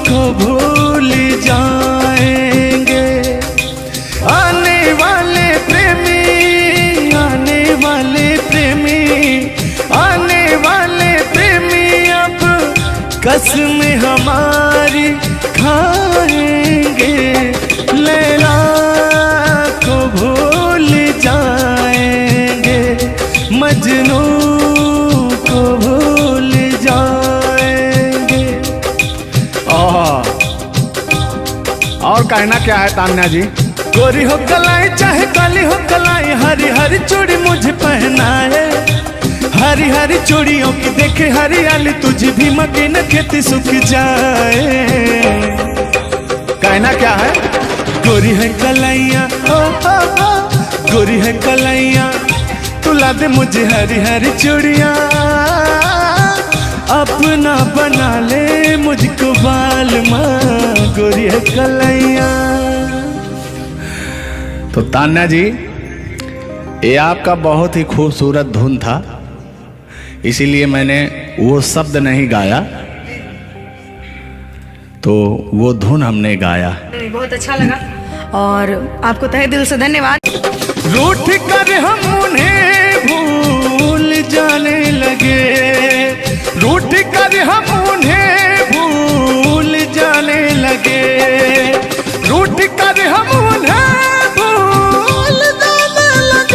को भूल जाएंगे। आने वाले प्रेमी, आने वाले प्रेमी, आने वाले प्रेमी अब कसम हमारी खाएंगे। लैला को भूल जाएंगे, मजनू को भूल जाएंगे। और कहना क्या है तान्या जी। गोरी हो कलाई चाहे काली हो कलाई, हरी हरी चूड़ी मुझे पहनाए, हरी हरी चूड़ियों की देखे हरियाली, तुझे भी मकीन खेती सूख जाए। कहना क्या है, गोरी है कलैया, गोरी है कलैया, तुला दे मुझे हरी हरी चूड़ियां, अपना बना ले मुझको बाल माँ। गोरी है कलैया। तो तान्या जी, ये आपका बहुत ही खूबसूरत धुन था, इसीलिए मैंने वो शब्द नहीं गाया, तो वो धुन हमने गाया। बहुत अच्छा लगा और आपको तहे दिल से धन्यवाद। रूठ कर हम उन्हें भूल जाने लगे, रूठ कर हम उन्हें भूल जाने लगे, रूठ कर हम उन्हें भूल जाने लगे।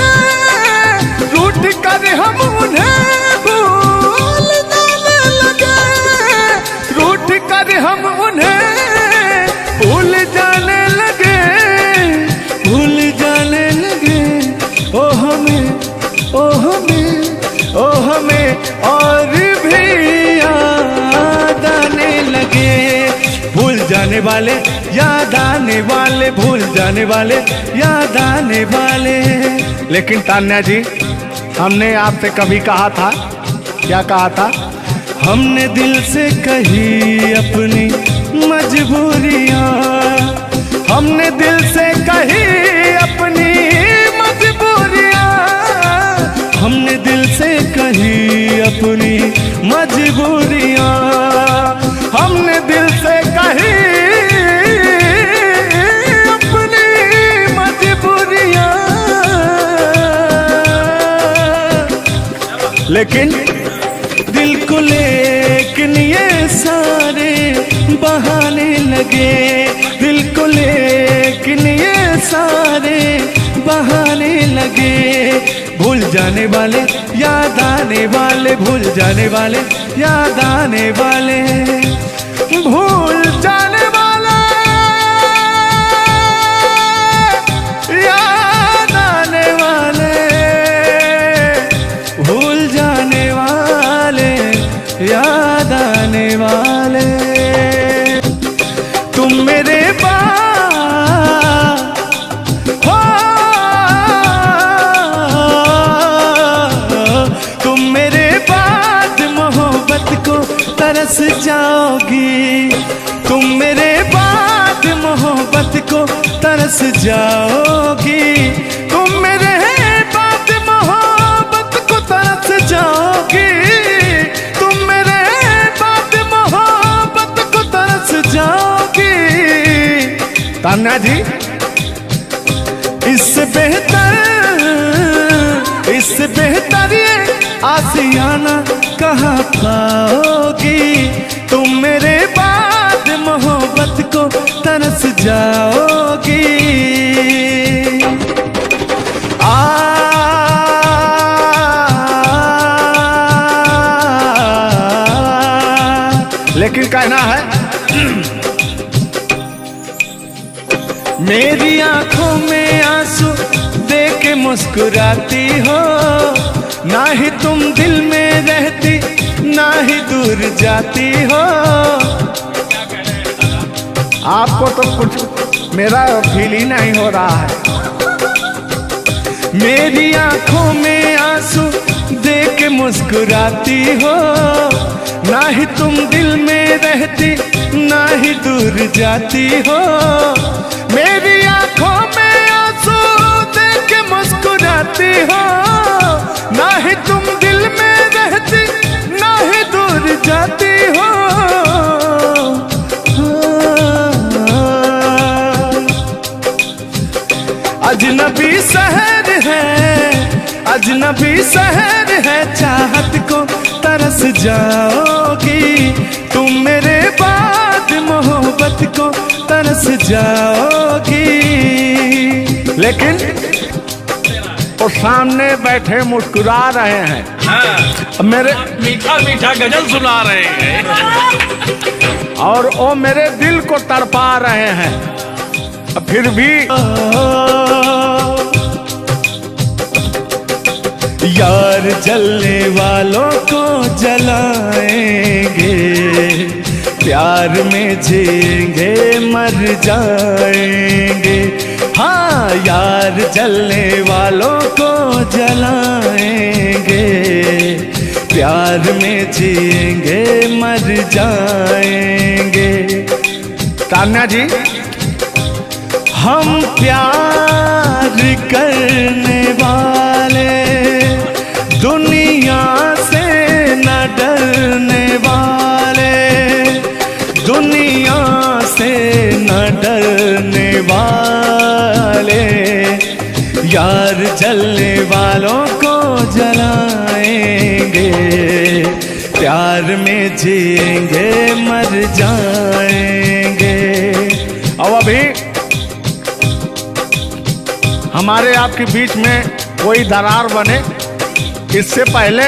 जाने वाले, याद आने वाले, भूल जाने वाले, याद आने वाले। लेकिन तान्या जी, हमने आपसे कभी कहा था, क्या कहा था? हमने दिल से कही अपनी मजबूरियां, हमने दिल से कही अपनी मजबूरियां, हमने दिल से कही अपनी मजबूरियां, हमने दिल से कही अपनी मजबूरियां। लेकिन दिल को लेकिन ये सारे बहाने लगे, दिल को लेकिन ये सारे बहाने लगे। भूल जाने वाले, याद आने वाले, भूल जाने वाले, याद आने वाले, भूल जाने वाले, याद आने वाले, भूल जाने वाले, याद आने वाले। तुम मेरे तरस जाओगी, तुम मेरे बाद मोहब्बत को तरस जाओगी, तुम मेरे बाद मोहब्बत को तरस जाओगी, तुम मेरे बाद मोहब्बत को तरस जाओगी। तान्या जी, इससे बेहतर ये आशियाना कहाँ पाओगी, तुम मेरे बाद मोहब्बत को तरस जाओगी। लेकिन कहना है, मेरी आंखों में आंसू देख के मुस्कुराती हो, ना ही तुम दिल में रहती, ना ही दूर जाती हो। आपको तो कुछ मेरा फील ही नहीं हो रहा है। मेरी आंखों में आंसू देख के मुस्कुराती हो, ना ही तुम दिल में रहती, ना ही दूर जाती हो। मेरी आंखों में आंसू देख के मुस्कुराती हो, ना ही तुम दिल में रहती, ना ही दूर जाती हो। अजनबी शहर है, अजनबी शहर है, चाहत को तरस जाओगी, तुम मेरे बाद मोहब्बत को तरस जाओगी। लेकिन वो सामने बैठे मुस्कुरा रहे हैं, हाँ, मेरे मीठा मीठा गजल सुना रहे हैं, और वो मेरे दिल को तड़पा रहे हैं। फिर भी यार जलने वालों को जलाएंगे, प्यार में जिएंगे मर जाएंगे। हाँ, यार जलने वालों को जलाएंगे, प्यार में जिएंगे मर जाएंगे। तान्या जी, हम प्यार करने वाले दुनिया से न डरने वाले, दुनिया से न डरने वाले, यार जलने वालों को जलाएंगे, प्यार में जिएंगे मर जाएंगे। अब अभी हमारे आपके बीच में कोई दरार बने, इससे पहले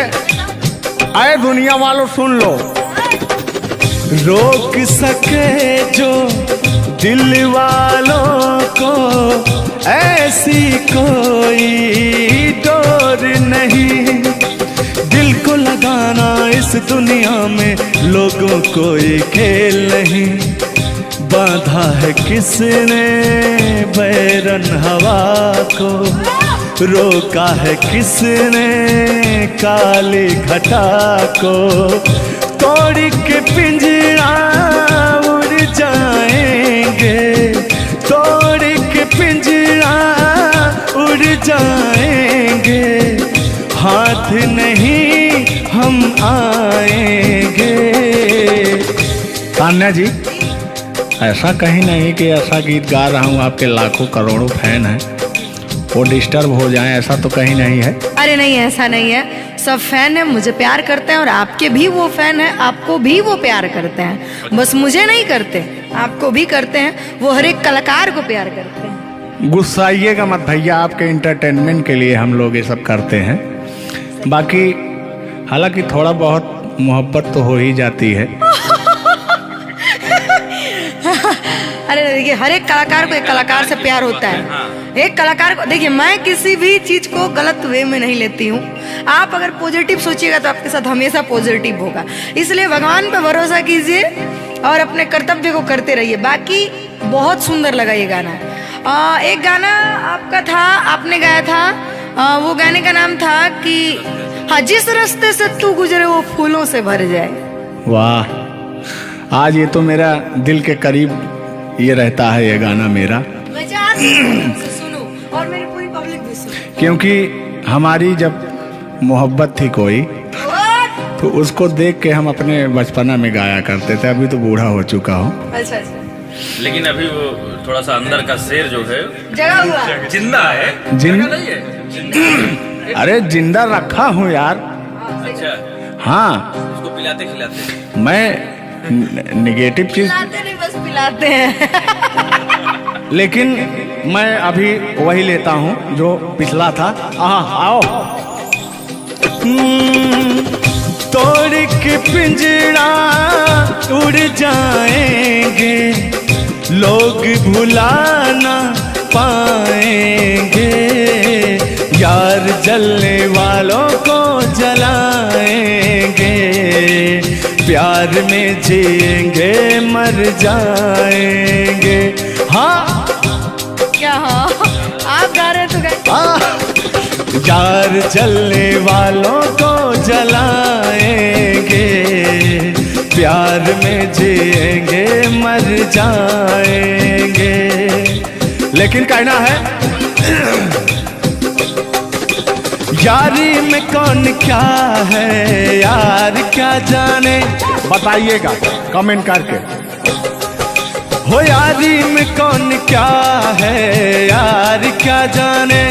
आए दुनिया वालों सुन लो। रोक सके जो दिल वालों को ऐसी कोई डोर नहीं, दिल को लगाना इस दुनिया में लोगों कोई खेल नहीं, बांधा है किसने बैरन हवा को, रोका है किसने काली घटा को, तोड़ के पिंजरा उड़ जाएंगे, तोड़ के पिंजरा उड़ जाएंगे, हाथ नहीं हम आएंगे। तान्या जी, ऐसा कहीं नहीं कि ऐसा गीत गा रहा हूँ आपके लाखों करोड़ों फैन हैं वो डिस्टर्ब हो जाएं, ऐसा तो कहीं नहीं है। अरे नहीं, ऐसा नहीं है, सब फैन है, मुझे प्यार करते हैं और आपके भी वो फैन है, आपको भी वो प्यार करते हैं। बस मुझे नहीं करते, आपको भी करते हैं, वो हर एक कलाकार को प्यार करते हैं। गुस्साइएगा मत भैया, आपके इंटरटेनमेंट के लिए हम लोग ये सब करते हैं। बाकी हालांकि थोड़ा बहुत मोहब्बत तो हो ही जाती है। अरे देखिए, हर एक कलाकार को एक कलाकार से प्यार होता है। एक कलाकार को देखिए, मैं किसी भी चीज को गलत वे में नहीं लेती हूँ। आप अगर पॉजिटिव सोचिएगा तो आपके साथ हमेशा पॉजिटिव होगा। इसलिए भगवान पे भरोसा कीजिए और अपने कर्तव्य को करते रहिए। बाकी बहुत सुंदर लगा ये गाना। एक गाना आपका था, आपने गाया था, वो गाने का नाम था कि हाँ, जिस रास्ते से तू गुजरे वो फूलों से भर जाए। वाह, आज ये तो मेरा दिल के करीब ये रहता है ये गाना मेरा, सुनो और मेरी पूरी पब्लिक भी सुनो। क्योंकि हमारी जब मोहब्बत थी कोई तो उसको देख के हम अपने बचपना में गाया करते थे। अभी तो बूढ़ा हो चुका हूँ। अच्छा अच्छा, लेकिन अभी वो थोड़ा सा अंदर का शेर जो है जगा हुआ जिंदा है। जिंदा नहीं है, जिंदा। अरे जिंदा रखा हूँ यार। अच्छा, हाँ, उसको पिलाते खिलाते। मैं निगेटिव चीज पिलाते नहीं, बस पिलाते हैं। लेकिन मैं अभी वही लेता हूँ जो पिछला था। आओ। तोड़ के पिंजरा उड़ जाएंगे, लोग भुला ना पाएंगे, यार जलने वालों को जलाएंगे, प्यार में जिएंगे मर जाएंगे। हाँ क्या? हाँ, आप गा रहे तो गाइए। यार जलने वालों को जलाएंगे, प्यार में जिएंगे मर जाएंगे। लेकिन कहना है यारी में कौन क्या है यार क्या जाने, बताइएगा कमेंट करके। हो यारी में कौन क्या है यार क्या जाने,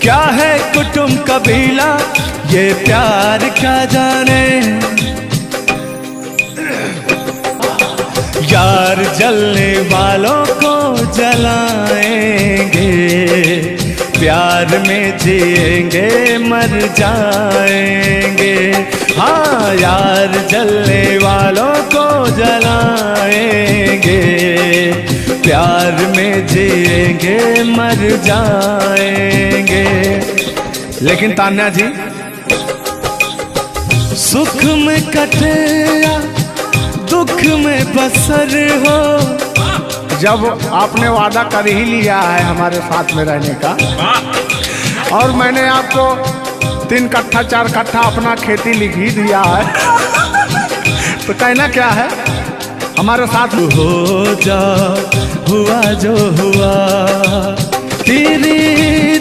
क्या है कुटुंब कबीला ये प्यार क्या जाने, यार जलने वालों को जलाएंगे, प्यार में जिएंगे मर जाएंगे। हाँ, यार जलने वालों को जलाएंगे, प्यार में जिएंगे मर जाएंगे। लेकिन तान्या जी, सुख में कटे या दुख में बसर हो, जब आपने वादा कर ही लिया है हमारे साथ में रहने का, और मैंने आपको 3 कट्ठा 4 कट्ठा अपना खेती लिख ही दिया है, तो कहना क्या है हमारे साथ हो जा, हुआ जो हुआ, तेरे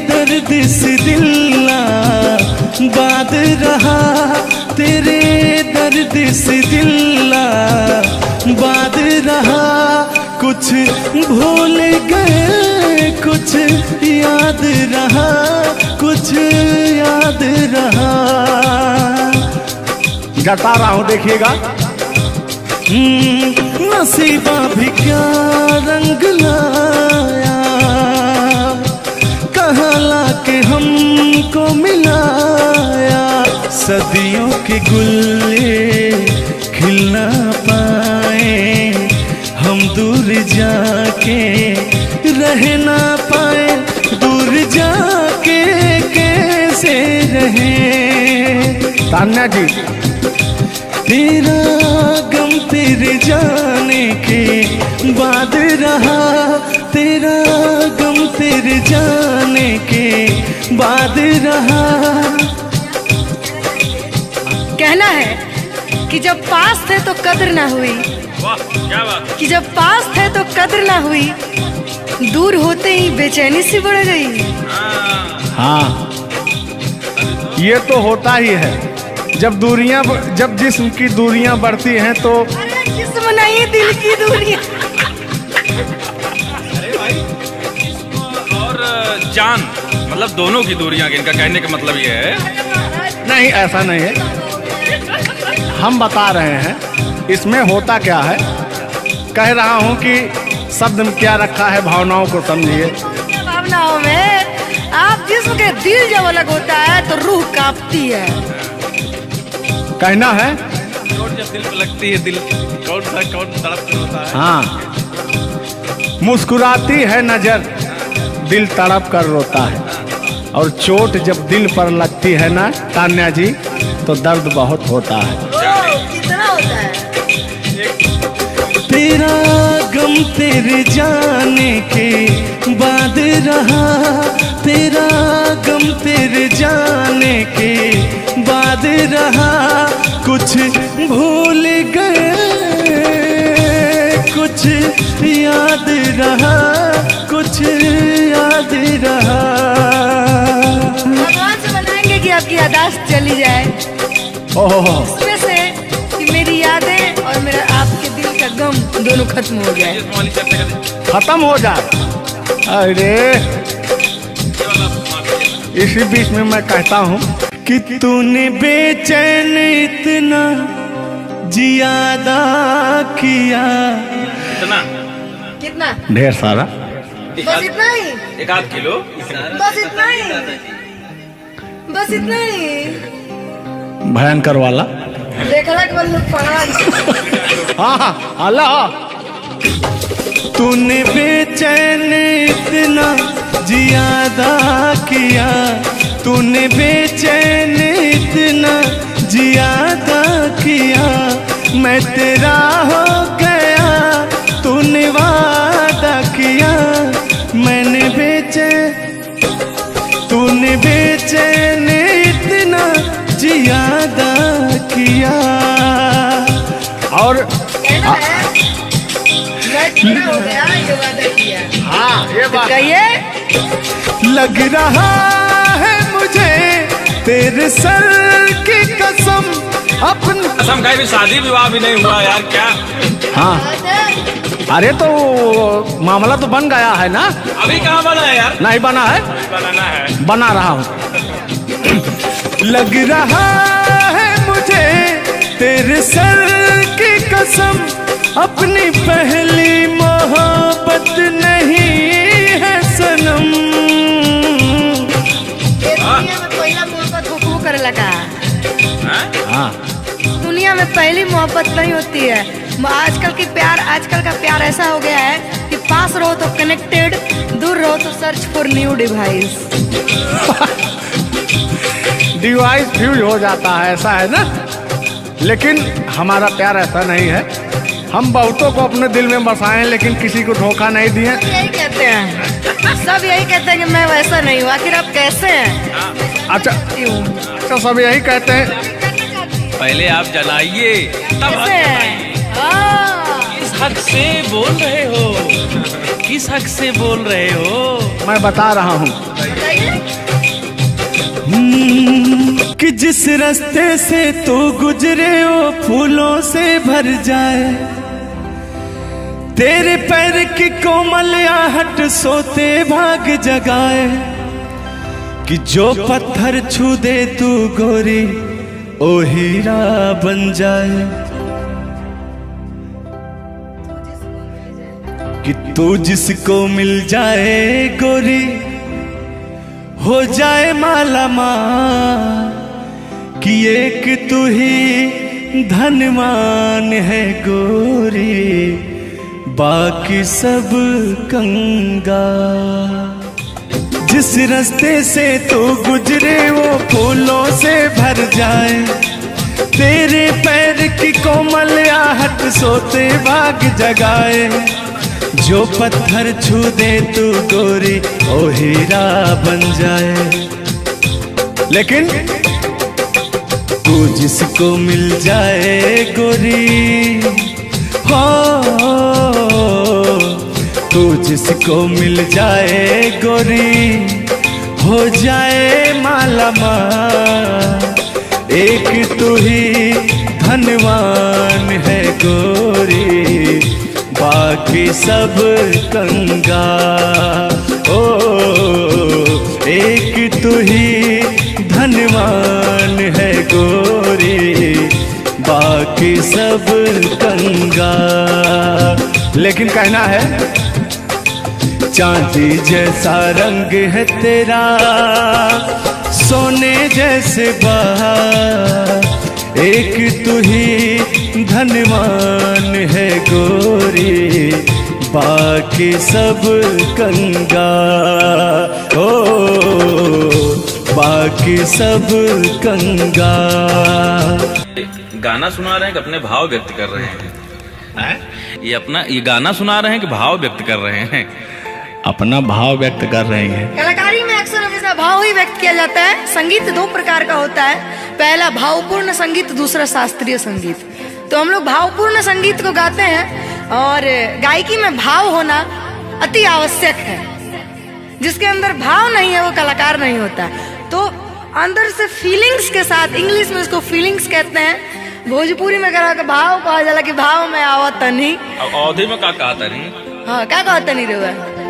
दर्द से दिल ना बात रहा, तेरे दर्द से दिल ना बात रहा, कुछ भूल गए कुछ याद रहा, कुछ याद रहा। गाता रहा हूँ, देखिएगा। नसीबा भी क्या रंग लाया, कहाँ लाके हमको मिलाया, सदियों के गुल्ले खिल ना पाए, हम दूर जाके रह ना पाए, दूर जाके कैसे रहे। तान्या जी, तेरा गम तेरी तेरे जाने के बाद रहा, तेरा गम तेरे जाने के बाद रहा। कहना है कि जब पास थे तो कद्र ना हुई, वाह क्या बात। कि जब पास थे तो कद्र ना हुई, दूर होते ही बेचैनी सी बढ़ गई। हाँ, ये तो होता ही है। जब जिस्म की दूरियां बढ़ती हैं तो अरे जिस्म नहीं, दिल की दूरियां। अरे भाई जिस्म और जान मतलब दोनों की दूरियां, इनका कहने का मतलब ये है। नहीं, ऐसा नहीं है। हम बता रहे हैं इसमें होता क्या है। कह रहा हूं कि शब्द में क्या रखा है, भावनाओं को समझिए। भावनाओं में आप जिस्म के दिल जब अलग होता है तो रूह कांपती है। कहना है चोट जब दिल पे लगती है, दिल कौन तड़प कर होता है। हाँ, मुस्कुराती है नजर, दिल तड़प कर रोता है। और चोट जब दिल पर लगती है ना तान्या जी, तो दर्द बहुत होता है। कितना होता है। तेरा गम तेरे जाने के बाद रहा, तेरा गम तेरे जाने के बाद रहा। कुछ भूल गए, कुछ याद रहा, कुछ याद रहा। भगवान से बनाएंगे कि आपकी यादाश्त चली जाए, ओह, उसमें से कि मेरी यादें और मेरा आपके दिल का गम दोनों खत्म हो जाए। जिस्म वाली चर्चा करते खत्म हो जाए। अरे इसी बीच में मैं कहता हूँ कि तूने बेचैन इतना जियादा किया। इतना कितना? ढेर सारा। बस इतना ही, 1 किलो। बस इतना ही, बस इतना ही। भयंकर वाला। देखला के बाद लोग पगला। हाँ हाँ, अल्लाह। तूने बेचैन इतना जियादा किया, तूने बेचैन इतना जियादा किया। मैं तेरा हो गया, तूने वादा किया। मैंने तूने बेचैन इतना जियादा किया। और मैं हो गया, ये वादा किया। हाँ, ये बात कहिए। लग रहा है मुझे तेरे सर की कसम, अपनी कसम खाई भी शादी विवाह भी नहीं हुआ यार, क्या। हाँ, अरे तो मामला तो बन गया है ना। अभी कहाँ बना है यार। नहीं बना है, बनाना है। बना रहा हूँ। लग रहा है मुझे तेरे सर की कसम, अपनी पहली मोहब्बत नहीं है सनम। दुनिया में पहला मोहब्बत हुकू करे लगा। हाँ, दुनिया में पहली मोहब्बत नहीं होती है। आजकल का प्यार ऐसा हो गया है कि पास रहो तो कनेक्टेड, दूर रहो तो search for new device. Device fuse हो जाता है, ऐसा है ना। लेकिन हमारा प्यार ऐसा नहीं है। हम बहुतों को अपने दिल में बसाए, लेकिन किसी को धोखा नहीं दिए। यही कहते हैं, सब यही कहते हैं कि मैं वैसा नहीं हूँ। आखिर आप कैसे हैं? अच्छा, सब यही कहते हैं। पहले आप जलाइए तब कैसे हैं? किस हक से बोल रहे हो, किस हक से बोल रहे हो। मैं बता रहा हूँ कि जिस रास्ते से तो गुजरे वो फूलों से भर जाए। तेरे पैर की कोमल आहट सोते भाग जगाए। कि जो पत्थर छू दे तू गोरी, ओ हीरा बन जाए। कि तू जिसको मिल जाए गोरी, हो जाए माला माल। कि एक तू ही धनवान है गोरी, बाकी सब कंगाल। जिस रास्ते से तू गुजरे वो फूलों से भर जाए। तेरे पैर की कोमल आहट सोते भाग जगाए, जो पत्थर छू दे तू गोरी ओ हीरा बन जाए। लेकिन तू जिसको मिल जाए गोरी, हो तू जिसको मिल जाए गोरी, हो जाए माला माल। एक तू ही धनवान है गोरी, बाकी सब कंगाल। ओ एक तू ही धनवान है गोरी, बाकी सब कंगाल। लेकिन कहना है चांदी जैसा रंग है तेरा, सोने जैसे बहार। एक तू ही धनवान है गोरी, बाकी सब कंगाल। ओ बाकी सब कंगाल। गाना सुना रहे हैं कि अपने भाव व्यक्त कर रहे हैं? ये गाना सुना रहे हैं कि भाव व्यक्त कर रहे हैं? अपना भाव व्यक्त कर रहे हैं। कलाकारी में अक्सर हमेशा भाव ही व्यक्त किया जाता है। संगीत दो प्रकार का होता है, पहला भावपूर्ण संगीत, दूसरा शास्त्रीय संगीत। तो हम लोग भावपूर्ण संगीत को गाते हैं, और गायकी में भाव होना अति आवश्यक है। जिसके अंदर भाव नहीं है वो कलाकार नहीं होता। तो अंदर से फीलिंग्स के साथ, इंग्लिश में इसको फीलिंग्स कहते हैं, भोजपुरी में करा के भाव कहा जाला कि भाव में आवत तनी। अब अवधि में का कहा तनी? हाँ, क्या कहा तनी रे?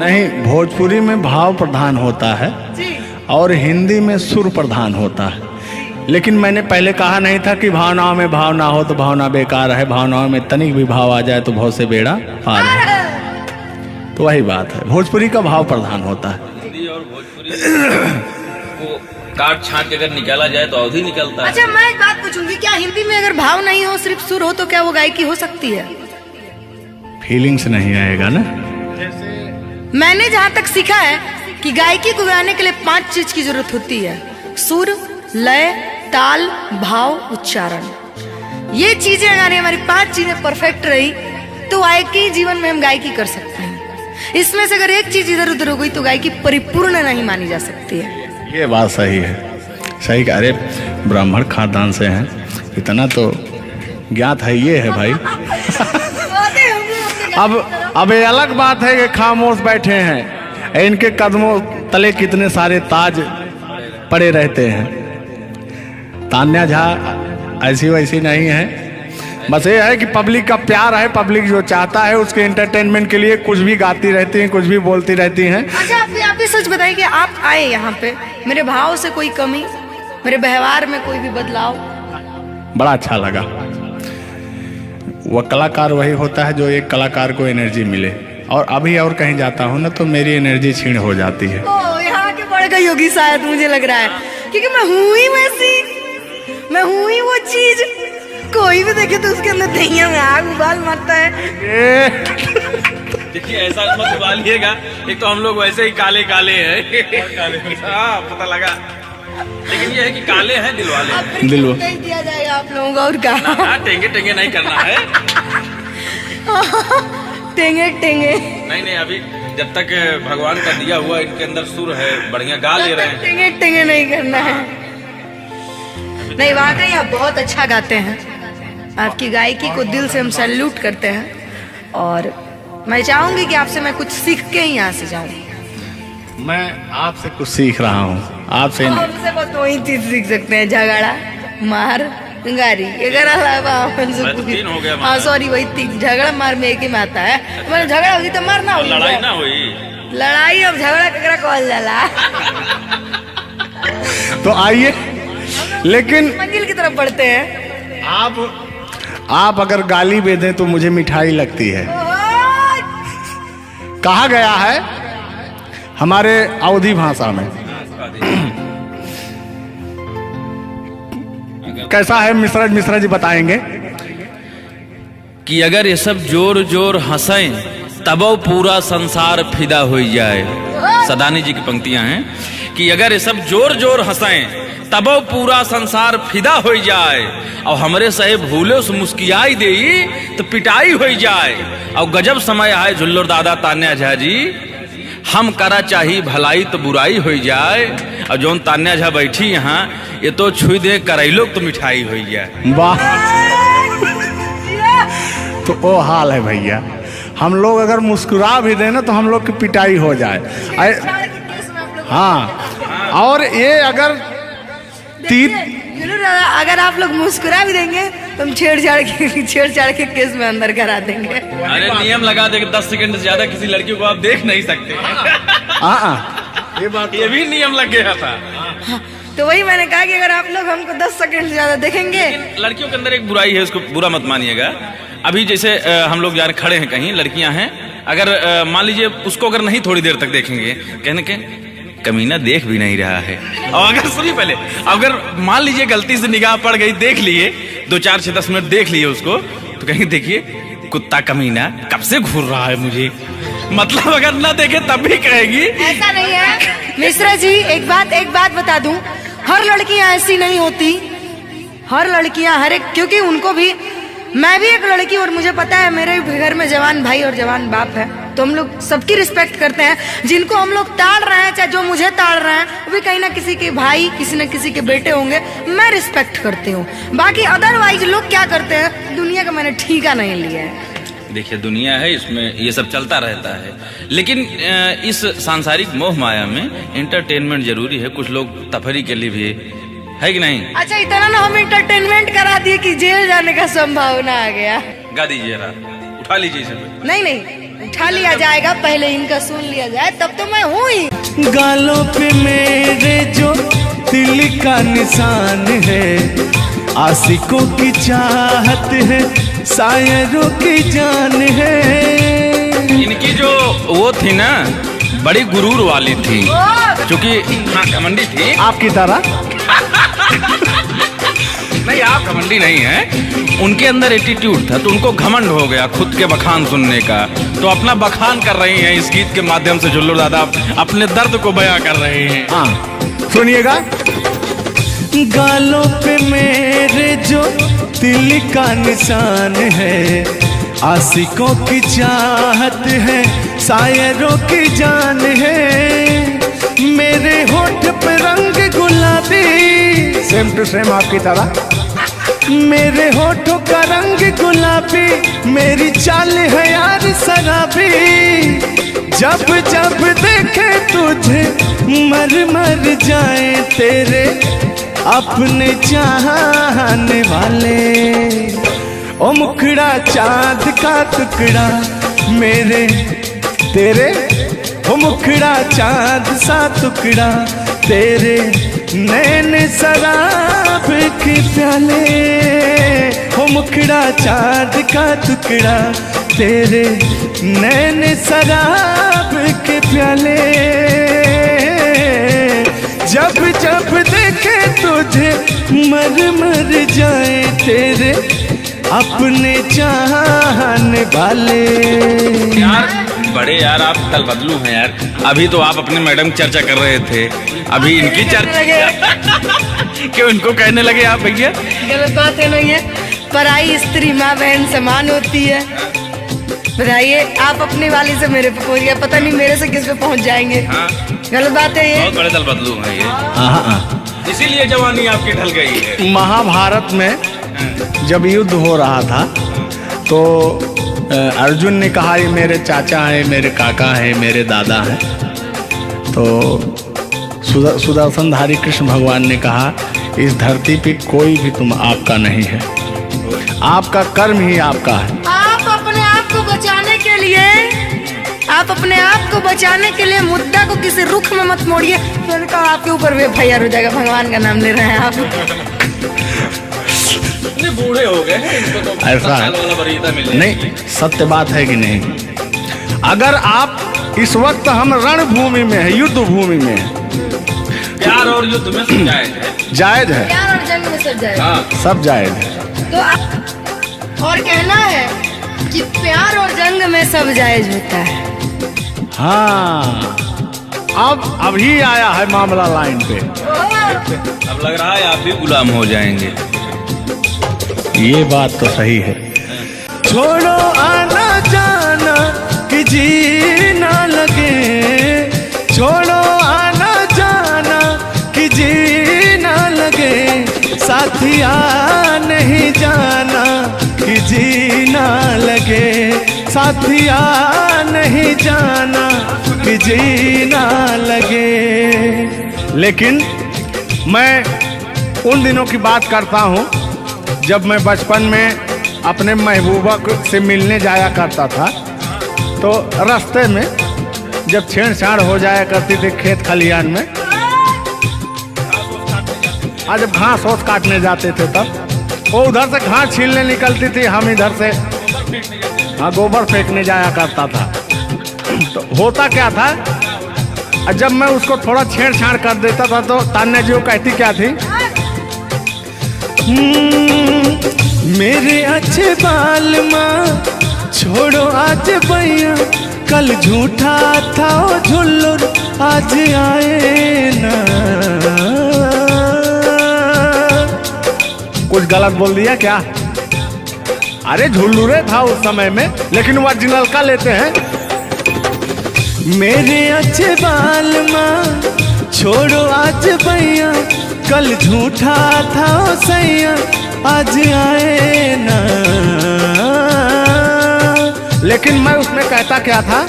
नहीं, भोजपुरी में भाव प्रधान होता है जी, और हिंदी में सुर प्रधान होता है। लेकिन मैंने पहले कहा नहीं था कि भावनाओं में भाव ना हो तो भावना बेकार है, भावनाओं में तनिक भी भाव आ जाए तो बहुत से बेड़ा पार है। तो वही बात है, भोजपुरी का भाव प्रधान होता है। हिंदी और भोजपुरी को काट छाट के अगर निकाला जाए तो अवधि निकलता है। अच्छा, मैं एक बात पूछूंगी, क्या हिंदी में अगर भाव नहीं हो, सिर्फ सुर हो, तो क्या वो गायकी हो सकती है? फीलिंग्स नहीं आएगा ना। मैंने जहाँ तक सीखा है कि गायकी को गाने के लिए 5 चीज की जरूरत होती है: सुर, लय, ताल, भाव, उच्चारण। ये चीजें अगर हमारी 5 चीजें परफेक्ट रही तो गायकी जीवन में हम गायकी कर सकते हैं। इसमें से अगर एक चीज इधर उधर हो गई तो गायकी परिपूर्ण नहीं मानी जा सकती है। ये बात सही है, सही। अरे ब्राह्मण खानदान से हैं, इतना तो ज्ञात है। ये है भाई। अब ये अलग बात है कि खामोश बैठे हैं, इनके कदमों तले कितने सारे ताज पड़े रहते हैं। तान्या झा ऐसी वैसी नहीं है, बस ये है कि पब्लिक का प्यार है, पब्लिक जो चाहता है उसके एंटरटेनमेंट के लिए कुछ भी गाती रहती हैं, कुछ भी बोलती रहती हैं। अच्छा, आप भी सच बताइए कि आप आए यहाँ पे, मेरे भाव से कोई कमी, मेरे व्यवहार में कोई भी बदलाव? बड़ा अच्छा लगा। वह कलाकार वही होता है जो एक कलाकार को एनर्जी मिले, और अभी और कहीं जाता हूँ ना तो मेरी एनर्जी क्षीण हो जाती है। ओ, यहाँ के बढ़ गई होगी शायद, मुझे लग रहा है, क्योंकि मैं हूँ ही वैसी, मैं हूँ ही वो चीज। कोई भी देखे तो उसके अंदर दहिया में आग उबाल मारता है। देखिए, ऐसा मत उबालिएगा, एक तो हम लोग वैसे ही काले काले हैं। हाँ, पता लगा। लेकिन ये है कि काले हैं दिल वाले। दिल नहीं दिया जाएगा आप लोगों को, और क्या? टेंगे टेंगे नहीं करना है। टेंगे टेंगे नहीं, अभी जब तक भगवान का दिया हुआ इनके अंदर सुर है, बढ़िया गा ले रहे हैं। टेंगे टेंगे नहीं करना है। नहीं, वाकई आप बहुत अच्छा गाते हैं। आपकी गायकी को दिल से हम सैल्यूट करते हैं, और मैं चाहूंगी कि आपसे मैं कुछ सीख के ही यहाँ से जाऊँ। मैं आपसे कुछ सीख रहा हूँ, आपसे हमसे बस वही चीज सीख सकते हैं: झगड़ा, मार, गारी। अगर हाँ, सॉरी, वही झगड़ा मार में एक ही में आता है। मतलब झगड़ा होगी तो मारना होगी, लड़ाई ना हुई। लड़ाई अब झगड़ा ककरा कहल जाला। तो आइए, लेकिन मंजिल की तरफ बढ़ते हैं। आप अगर गाली दे दें तो मुझे मिठाई लगती है। कहा गया है हमारे अवधी भाषा में, कैसा है मिश्रा जी बताएंगे कि अगर ये सब जोर जोर हंसें तबो पूरा संसार फिदा हो जाए। सदानी जी की पंक्तियां हैं कि अगर ये सब जोर जोर हंसें तब पूरा संसार फिदा हो जाए, और हमरे सहे भूले से मुस्कियाई दे तो पिटाई हो जाए। और गजब समय आए झुल्लर दादा तान्या झा जी, हम करा चाही भलाई तो बुराई हो जाए। और जोन तान्या झा बैठी यहाँ, ये तो छुई दे करैलो तो मिठाई हो जाए। वाह, तो वो हाल है भैया। हम लोग अगर मुस्कुरा भी दें ना तो हम लोग की पिटाई हो जाए। हाँ, और ये अगर अगर आप लोग मुस्कुरा भी देंगे तो हम छेड़छाड़ के केस में अंदर करा देंगे। अरे नियम लगा दे 10 सेकंड से ज्यादा किसी लड़की को आप देख नहीं सकते। ये बात, ये भी नियम लग गया था। तो वही मैंने कहा कि अगर आप लोग हमको 10 सेकंड से ज्यादा देखेंगे। लड़कियों के अंदर एक बुराई है, उसको बुरा मत मानिएगा। अभी जैसे हम लोग यार खड़े हैं कहीं, लड़कियां हैं, अगर मान लीजिए उसको अगर नहीं थोड़ी देर तक देखेंगे, कहने के कमीना देख भी नहीं रहा है। और अगर सुनिए पहले, अगर मान लीजिए गलती से निगाह पड़ गई, देख लिए 2 4 6 10 मिनट देख लिए उसको, तो कहेंगे देखिए कुत्ता कमीना कब से घूर रहा है मुझे। मतलब अगर ना देखे तब भी कहेगी। ऐसा नहीं है मिश्रा जी, एक बात बता दूं, हर लड़कियां ऐसी नहीं होती। हर लड़कियां हर एक, क्योंकि उनको भी, मैं भी एक लड़की और मुझे पता है मेरे घर में जवान भाई और जवान बाप है, तो हम लोग सबकी रिस्पेक्ट करते हैं। जिनको हम लोग ताड़ रहे हैं, चाहे जो मुझे ताड़ रहे हैं, वो भी कहीं ना किसी के भाई, किसी न किसी के बेटे होंगे, मैं रिस्पेक्ट करती हूँ। बाकी अदरवाइज लोग क्या करते हैं, दुनिया का मैंने ठीका नहीं लिया है। देखिए दुनिया है, इसमें ये सब चलता रहता है, लेकिन इस सांसारिक मोह माया में एंटरटेनमेंट जरूरी है। कुछ लोग तफरी के लिए भी है कि नहीं। अच्छा, इतना ना हम एंटरटेनमेंट करा दिए कि जेल जाने का संभावना आ गया। गा दीजिए, उठा लीजिए इसे। नहीं, उठा लिया जाएगा, पहले इनका सुन लिया जाए, तब तो मैं हूँ ही। गालों पे मेरे जो दिल का निशान है, आशिकों की चाहत है, शायरों की जान है। इनकी जो वो थी ना, बड़ी गुरूर वाली थी, क्योंकि हाँ घमंडी थी आपकी तरह। नहीं, आप घमंडी नहीं है, उनके अंदर एटीट्यूड था, तो उनको घमंड हो गया खुद के बखान सुनने का, तो अपना बखान कर रही हैं इस गीत के माध्यम से। झुल्लू दादा अपने दर्द को बयां कर रहे हैं। हाँ, सुनिएगा। गालों पे मेरे जो दिल का निशान है, आशिकों की चाहत है, शायरों की जान है। मेरे होठ पे रंग गुलाबी, सेम टू सेम आपकी तरह। मेरे होठों का रंग गुलाबी, मेरी चाल है यार शराबी। जब जब देखे तुझे मर मर जाए तेरे अपने चाहने वाले। ओ मुखड़ा चांद का टुकड़ा मेरे तेरे, ओ मुखड़ा चांद सा टुकड़ा तेरे, नैन शराब के प्याले। ओ मुखड़ा चांद का टुकड़ा तेरे, नैन शराब के प्याले। जब जब देखे तुझे मर मर जाए तेरे अपने चाहने वाले। यार बड़े यार आप कल बदलू हैं यार। अभी तो आप अपने मैडम की चर्चा कर रहे थे, अभी इनकी चर्चा क्यों इनको कहने लगे आप भैया? गलत बात है नहीं है, पराई स्त्री माँ बहन समान होती है। बताइए, आप अपने वाली से मेरे पे पहुंच गए, पता नहीं मेरे से किस पे पहुंच जाएंगे। हाँ। गलत बात है ये। बहुत बड़े दल बदलू हैं ये, इसीलिए जवानी आपकी ढल गई है। महाभारत में जब युद्ध हो रहा था तो अर्जुन ने कहा ये मेरे चाचा हैं, मेरे काका हैं, मेरे दादा हैं। तो सुदर्शनधारी कृष्ण भगवान ने कहा इस धरती पे कोई भी तुम आपका नहीं है, आपका कर्म ही आपका है। आप अपने आप को बचाने के लिए, आप अपने आप को बचाने के लिए मुद्दा को किसी रुख में मत मोड़िए, फिर का आपके ऊपर भी FIR हो जाएगा। भगवान का नाम ले रहे हैं आप। बूढ़े हो गए हैं, इनको तो ऐसा है नहीं, सत्य बात है कि नहीं? अगर आप इस वक्त हम रणभूमि में है, युद्ध भूमि में है, प्यार और युद्ध में सब जायज है। जायज है, प्यार और जंग में सब जाएगा। हाँ। सब जायज है। तो और कहना है कि प्यार और जंग में सब जायज होता है। हाँ, अब अभी आया है मामला लाइन पे। अब लग रहा है आप भी गुलाम हो जाएंगे। ये बात तो सही है। छोड़ो आना जाना कि जी ना लगे, छोड़ो आना जाना कि जी ना लगे, साथिया नहीं जाना कि जी ना लगे, साथिया नहीं जाना कि जी ना लगे। लेकिन मैं उन दिनों की बात करता हूँ जब मैं बचपन में अपने महबूबा से मिलने जाया करता था, तो रास्ते में जब छेड़छाड़ हो जाया करती थी खेत खलियान में, आज जब घास ओस काटने जाते थे तब वो उधर से घास छीलने निकलती थी, हम इधर से हाँ गोबर फेंकने जाया करता था। तो होता क्या था, जब मैं उसको थोड़ा छेड़छाड़ कर देता था तो तान्या जी वो कहती क्या थी, मेरे अच्छे बाल माँ छोड़ो आज भैया, कल झूठा था वो झुल्लुर आज आए ना। कुछ गलत बोल दिया क्या? अरे झुल्लुरे था उस समय में, लेकिन ओरिजिनल का लेते हैं। मेरे अच्छे बाल माँ छोड़ो आज भैया, कल झूठा था वो सैया आज आए ना। लेकिन मैं उसमें कहता क्या था,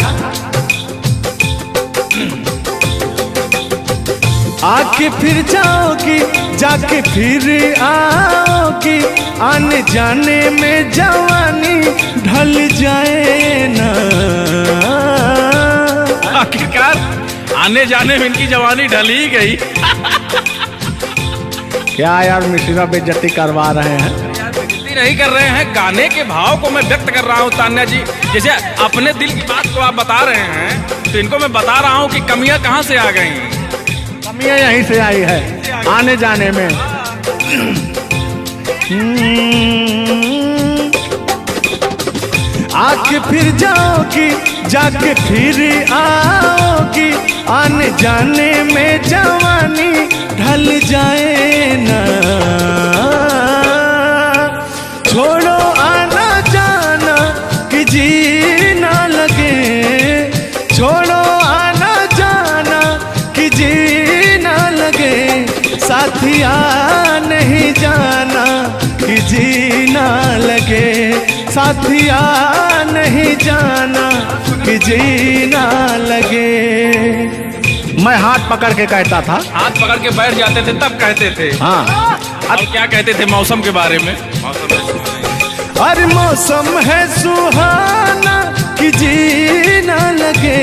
आके फिर जाओगी जाके फिर आओगी, आने जाने में जवानी ढल जाए ना। आखिरकार आने जाने में इनकी जवानी ढल ही गई। क्या यार मिश्रा बेइज्जती करवा रहे हैं? बेइज्जती नहीं कर रहे हैं, गाने के भाव को मैं व्यक्त कर रहा हूँ तान्या जी। जैसे अपने दिल की बात को आप बता रहे हैं, तो इनको मैं bता रहा हूँ कि कमियां कहाँ से आ गई। कमियां यहीं से आई है आने जाने में। आके फिर जाओगी जाके फिर आओगी, आने जाने में जवानी ढल जाए ना। छोड़ो आना जाना कि जी ना लगे, छोड़ो आना जाना कि जी ना लगे, साथिया नहीं जाना कि जी ना लगे, साथिया नहीं जाना कि जी ना लगे। मैं हाथ पकड़ के कहता था, हाथ पकड़ के बैठ जाते थे तब कहते थे। हाँ अब क्या कहते थे मौसम के बारे में? अरे मौसम है सुहाना कि जी ना लगे।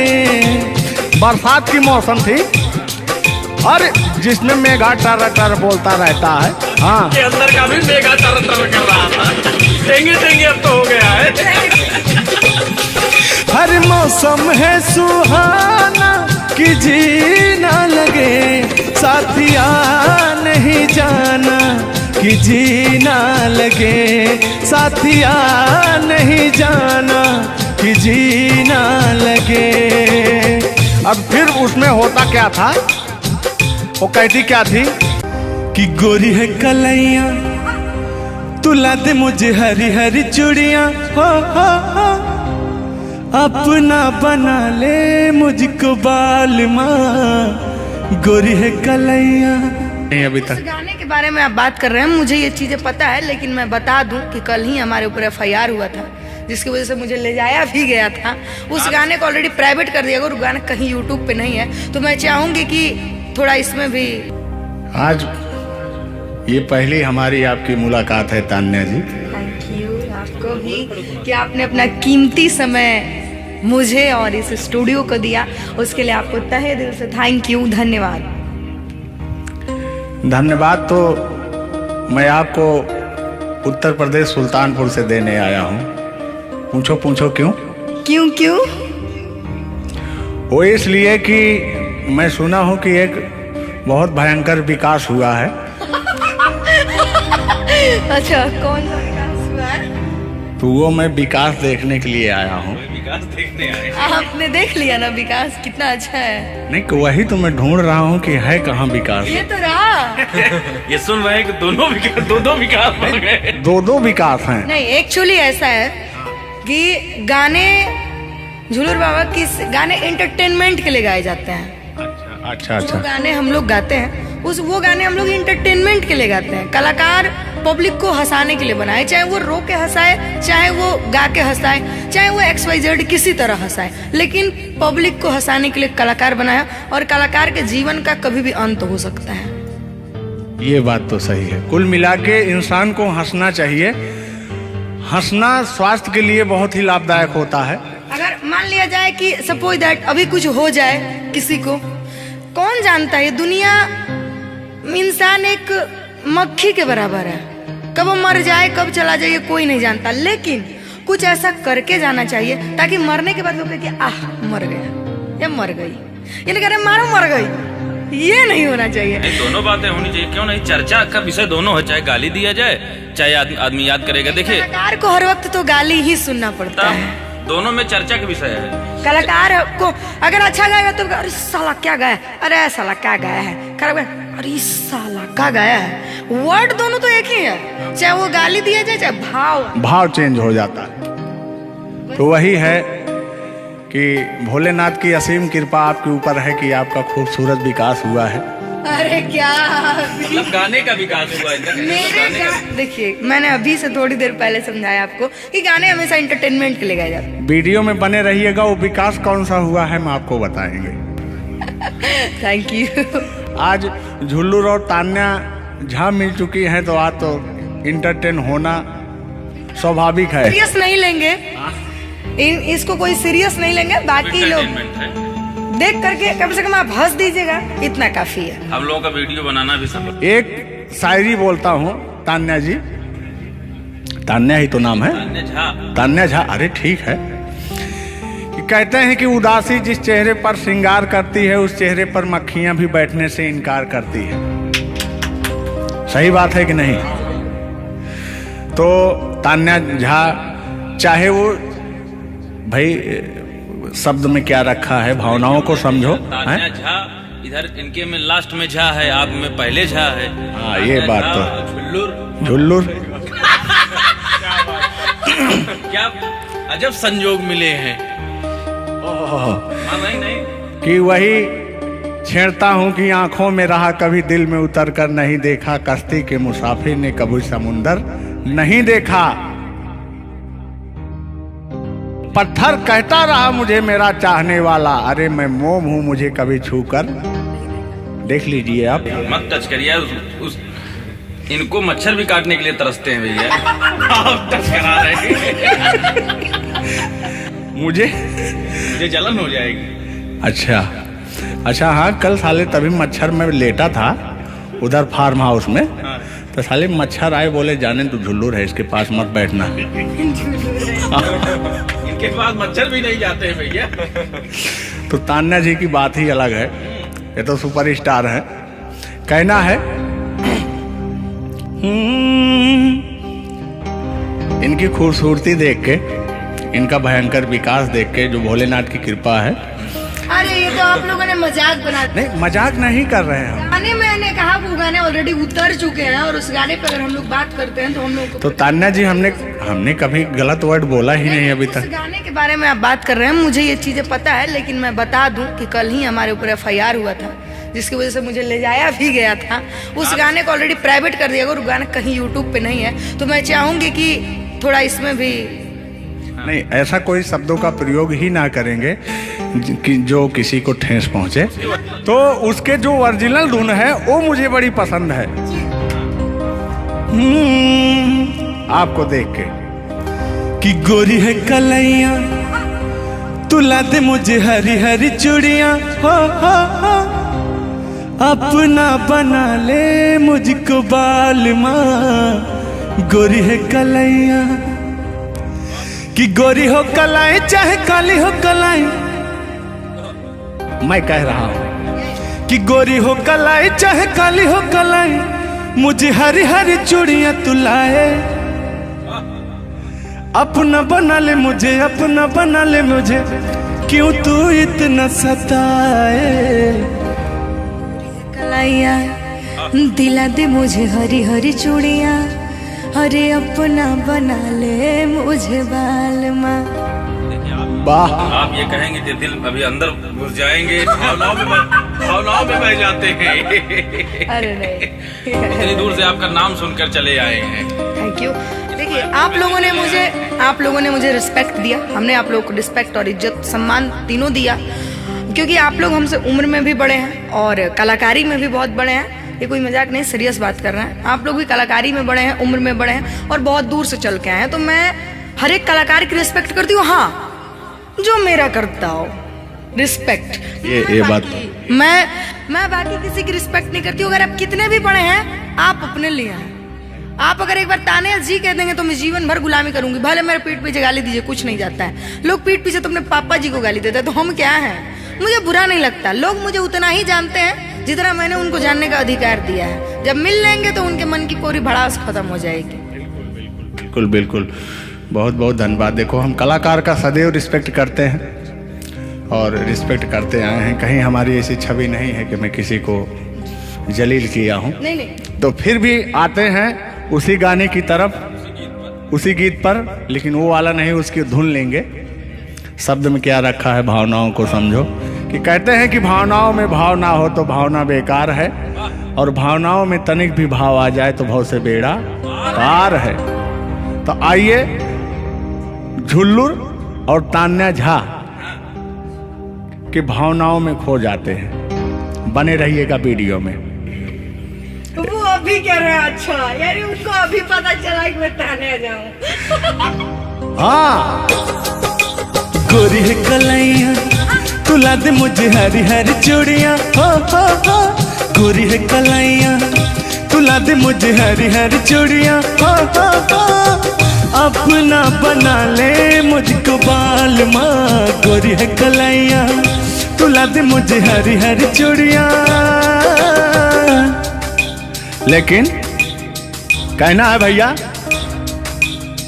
बरसात की मौसम थी, अरे जिसमें मेघा टर टर बोलता रहता है। हाँ के अंदर का भी मेघा तर तर कर रहा था। देंगे देंगे अब तो हो गया है। हर मौसम है सुहाना कि जी ना लगे, साथिया नहीं जाना कि जी ना लगे, साथिया नहीं जाना कि जी ना लगे। अब फिर उसमें होता क्या था, वो कहती क्या थी कि गोरी है कलैया तुला दे मुझे हरी हरी चूड़ियां, हो अपना बना ले मुझको बाल माँ, गोरी है कलैया। नहीं अभी तक गाने के बारे में आप बात कर रहे हैं, मुझे ये चीजें पता है, लेकिन मैं बता दूं कि कल ही हमारे ऊपर FIR हुआ था, जिसकी वजह से मुझे ले जाया भी गया था। उस गाने को ऑलरेडी प्राइवेट कर दिया, अगर गाना कहीं यूट्यूब पे नहीं है तो मैं चाहूंगी कि थोड़ा इसमें भी। आज ये पहली हमारी आपकी मुलाकात है तान्या जी। थैंक यू आपको भी कि आपने अपना कीमती समय मुझे और इस स्टूडियो को दिया, उसके लिए आपको तहे दिल से थैंक यू, धन्यवाद। धन्यवाद तो मैं आपको उत्तर प्रदेश सुल्तानपुर से देने आया हूँ। पूछो पूछो क्यों? क्यों क्यों? वो इसलिए कि मैं सुना हूँ कि एक बहुत भयंकर विकास हुआ है। अच्छा, कौन सा विकास हुआ है? तो वो मैं विकास देखने के लिए आया हूँ। विकास देखने आए। आपने देख लिया ना विकास कितना अच्छा है। नहीं, वही तो मैं ढूंढ रहा हूँ कि है कहाँ विकास। ये तो रहा। ये सुन रहे हैं कि दोनों विकास, दो विकास बन गए। दो विकास हैं। नहीं, एक्चुअली ऐसा है कि गाने झुलूर बाबा की गाने एंटरटेनमेंट के लिए गाए जाते हैं। अच्छा जो गाने हम लोग गाते हैं वो गाने हम लोग इंटरटेनमेंट के लिए गाते हैं। कलाकार पब्लिक को हंसाने के लिए बनाए, चाहे वो रो के हंसाए, चाहे वो गा के हंसाए, चाहे वो XYZ किसी तरह हंसाए, लेकिन पब्लिक को हंसाने के लिए कलाकार बनाया। और कलाकार के जीवन का कभी भी अंत हो सकता है। ये बात तो सही है। कुल मिला के इंसान को हंसना चाहिए। हंसना स्वास्थ्य के लिए बहुत ही लाभदायक होता है। अगर मान लिया जाए कि सपोज दैट अभी कुछ हो जाए किसी को, कौन जानता है? दुनिया इंसान एक मक्खी के बराबर है, कब वो मर जाए कब चला जाए कोई नहीं जानता। लेकिन कुछ ऐसा करके जाना चाहिए ताकि मरने के बाद लोग कहे कि आह मर गया या मर गई, ये नहीं कह रहे मारो मर गई। ये नहीं होना चाहिए। दोनों बातें होनी चाहिए, क्यों नहीं? चर्चा का विषय दोनों है, चाहे गाली दिया जाए चाहे आदमी याद करेगा। देखिए, कलाकार को हर वक्त तो गाली ही सुनना पड़ता है। दोनों में चर्चा का विषय है। कलाकार को अगर अच्छा गाएगा तो अरे साला क्या गाया, अरे साला क्या गाया है, खराब गाया, अरे साला क्या गाया है। वर्ड दोनों तो एक ही है, चाहे वो गाली दिया जाए चाहे भाव चेंज हो जाता है। तो वही है कि भोलेनाथ की असीम कृपा आपके ऊपर है कि आपका खूबसूरत विकास हुआ है। अरे क्या मतलब गाने का विकास हुआ है। देखिए, मैंने अभी से थोड़ी देर पहले समझाया आपको कि गाने हमेशा एंटरटेनमेंट के लिए गाए जाते हैं। वीडियो में बने रहिएगा, वो विकास कौन सा हुआ है हम आपको बताएंगे। Thank you. आज झुल्लूर और तान्या झा मिल चुकी हैं, तो आज तो इंटरटेन होना स्वाभाविक है। सीरियस नहीं लेंगे, इसको कोई सीरियस नहीं लेंगे। बाकी लोग देख करके कम से कम आप हंस दीजिएगा, इतना काफी है। हम लोगों का वीडियो बनाना भी सब। एक शायरी बोलता हूँ तान्या जी, तान्या ही तो नाम है, तान्या झा। अरे ठीक है। कि कहते हैं कि उदासी जिस चेहरे पर श्रृंगार करती है, उस चेहरे पर मक्खियां भी बैठने से इनकार करती है। सही बात है कि नहीं? तो तान्या झा, चाहे वो भाई शब्द में क्या रखा है, भावनाओं को समझो। तान्या झा इधर इनके में लास्ट में झा है, आप में पहले झा है। हाँ, ये बात तो झुल्लूर क्या अजब संजोग मिले हैं। नहीं कि वही छेड़ता हूँ कि आंखों में रहा कभी दिल में उतर कर नहीं देखा, कश्ती के मुसाफिर ने कभी समुंदर नहीं देखा। पत्थर कहता रहा मुझे मेरा चाहने वाला, अरे मैं मोम हूं मुझे कभी छूकर देख लीजिए आप। मत टच करिए इनको, मच्छर भी काटने के लिए तरसते हैं भैया। आप टच करा रहे हैं। मुझे जलन हो जाएगी। अच्छा हाँ, कल साले तभी मच्छर में लेटा था उधर फार्म हाउस में। हाँ। तो साले मच्छर आए, बोले जाने तू झुल्लूर है, इसके पास मत बैठना। इनके पास मच्छर भी नहीं जाते हैं भैया। तो तान्या जी की बात ही अलग है, ये तो सुपरस्टार है। कहना है इनकी खूबसूरती देख के, इनका भयंकर विकास देख के, जो भोलेनाथ की कृपा है। अरे ये तो आप लोगों ने मजाक बना दिया। नहीं, मजाक नहीं कर रहे हैं। गाने मैंने कहा वो गाने ऑलरेडी उतर चुके हैं, और उस गाने पर अगर हम लोग बात करते हैं तो हम लोग तो तान्या जी, हमने कभी गलत वर्ड बोला ही नहीं अभी तक। उस गाने के बारे में आप बात कर रहे हैं, मुझे ये चीजें पता है, लेकिन मैं बता दूं कि कल ही हमारे ऊपर FIR हुआ था, जिसकी वजह से मुझे ले जाया भी गया था। उस गाने को ऑलरेडी प्राइवेट कर दिया गया, और गाना कहीं YouTube पे नहीं है। तो मैं चाहूंगी कि थोड़ा इसमें भी नहीं, ऐसा कोई शब्दों का प्रयोग ही ना करेंगे कि जो किसी को ठेस पहुंचे। तो उसके जो ओरिजिनल धुन है वो मुझे बड़ी पसंद है। आपको देख के कि गोरी है कलैया, तुला दे मुझे हरी हरी चूड़ियां, हो अपना बना ले मुझको बाल माँ। गोरी है कलैया, कि गोरी हो कलाई चाहे काली हो कलाई, मैं कह रहा हूं कि गोरी हो कलाई चाहे काली हो कलाई, मुझे हरी हरी चूड़ियां तुलाए, अपना बना ले मुझे, अपना बना ले मुझे, क्यों तू इतना सताए। कलाइया दिला दे मुझे हरी हरी चूड़ियाँ, अरे अपना बना ले मुझे बालमा। वाह, आप ये कहेंगे कि दिल अभी अंदर घुस जाएंगे, भावनाओं में बह जाते हैं। अरे नहीं, इतनी दूर से आपका नाम सुनकर चले आए हैं। Thank you. देखिए आप लोगों ने मुझे रिस्पेक्ट दिया, हमने आप लोगों को रिस्पेक्ट और इज्जत सम्मान तीनों दिया, क्योंकि आप लोग हमसे उम्र में भी बड़े हैं और कलाकारी में भी बहुत बड़े हैं। ये कोई मजाक नहीं, सीरियस बात कर रहे हैं। आप लोग भी कलाकारी में बड़े हैं, उम्र में बड़े हैं और बहुत दूर से चल के आए हैं, तो मैं हर एक कलाकार की रिस्पेक्ट करती हूँ। हाँ, जो मेरा करता हो रिस्पेक्ट, ये बात मैं बाकी किसी की रिस्पेक्ट नहीं करती हूँ। अगर आप कितने भी बड़े हैं, आप अपने लिए हैं। आप अगर एक बार ताने जी कह देंगे तो मैं जीवन भर गुलामी करूंगी, भले मेरे पीठ पीछे गाली दीजिए, कुछ नहीं जाता है। लोग पीठ पीछे तो अपने पापा जी को गाली देते हैं, तो हम क्या हैं? मुझे बुरा नहीं लगता। लोग मुझे उतना ही जानते हैं जितना मैंने उनको जानने का अधिकार दिया है। जब मिल लेंगे तो उनके मन की पूरी भड़ास खत्म हो जाएगी। बिल्कुल बिल्कुल, बहुत बहुत धन्यवाद। देखो, हम कलाकार का सदैव रिस्पेक्ट करते हैं और रिस्पेक्ट करते आए हैं। कहीं हमारी ऐसी छवि नहीं है कि मैं किसी को जलील किया हूँ। नहीं, तो फिर भी आते हैं उसी गाने की तरफ, उसी गीत पर, लेकिन वो वाला नहीं, उसकी धुन लेंगे। शब्द में क्या रखा है, भावनाओं को समझो। कि कहते हैं कि भावनाओं में भाव ना हो तो भावना बेकार है, और भावनाओं में तनिक भी भाव आ जाए तो भाव से बेड़ा पार है। तो आइए, झुल्लुर और तान्या झा की भावनाओं में खो जाते हैं। बने रहिएगा वीडियो में। वो अभी कह रहे हैं, अच्छा यानी उनको अभी पता चला कि मैं ताने जाऊं। हाँ, गोरी है कलाइया, तुला दे मुझे हरी हरी चूड़ियाँ, हो। गोरी है कलाइया, तुला दे मुझे हरी हरी चूड़ियाँ, हो। अपना बना ले मुझको बाल माँ। गोरी है कलाइया, तुला दे मुझे हरी हरी चूड़ियाँ। लेकिन कहना है भैया,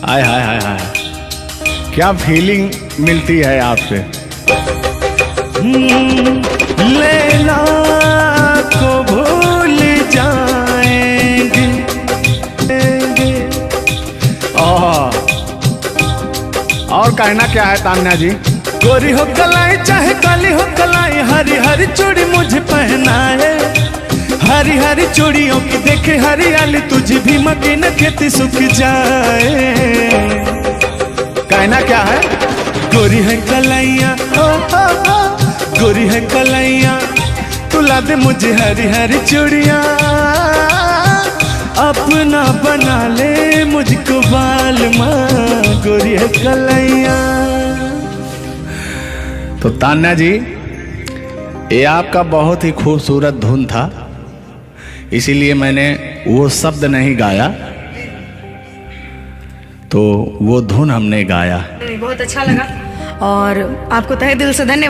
हाय हाय हाय हाय, क्या फीलिंग मिलती है आपसे। लैला को भूल जाएंगे। और कहना क्या है तान्या जी। गोरी हो कलाई चाहे काली हो कलाई, हरी हरी चूड़ी मुझे पहनाए। हरी हरी चूड़ियों की देखे हरियाली, तुझे भी मकीन खेती सूख जाए। कहना क्या है। गोरी है कलाइया, हो। गोरी है कलाइया, तुला दे मुझे हरी हरी चूड़ियाँ। अपना बना ले मुझको बाल माँ। गोरी है कलाइया। तो तान्या जी, ये आपका बहुत ही खूबसूरत धुन था, इसीलिए मैंने वो शब्द नहीं गाया, तो वो धुन हमने गाया। बहुत अच्छा लगा और आपको तहे दिल से धन्यवाद।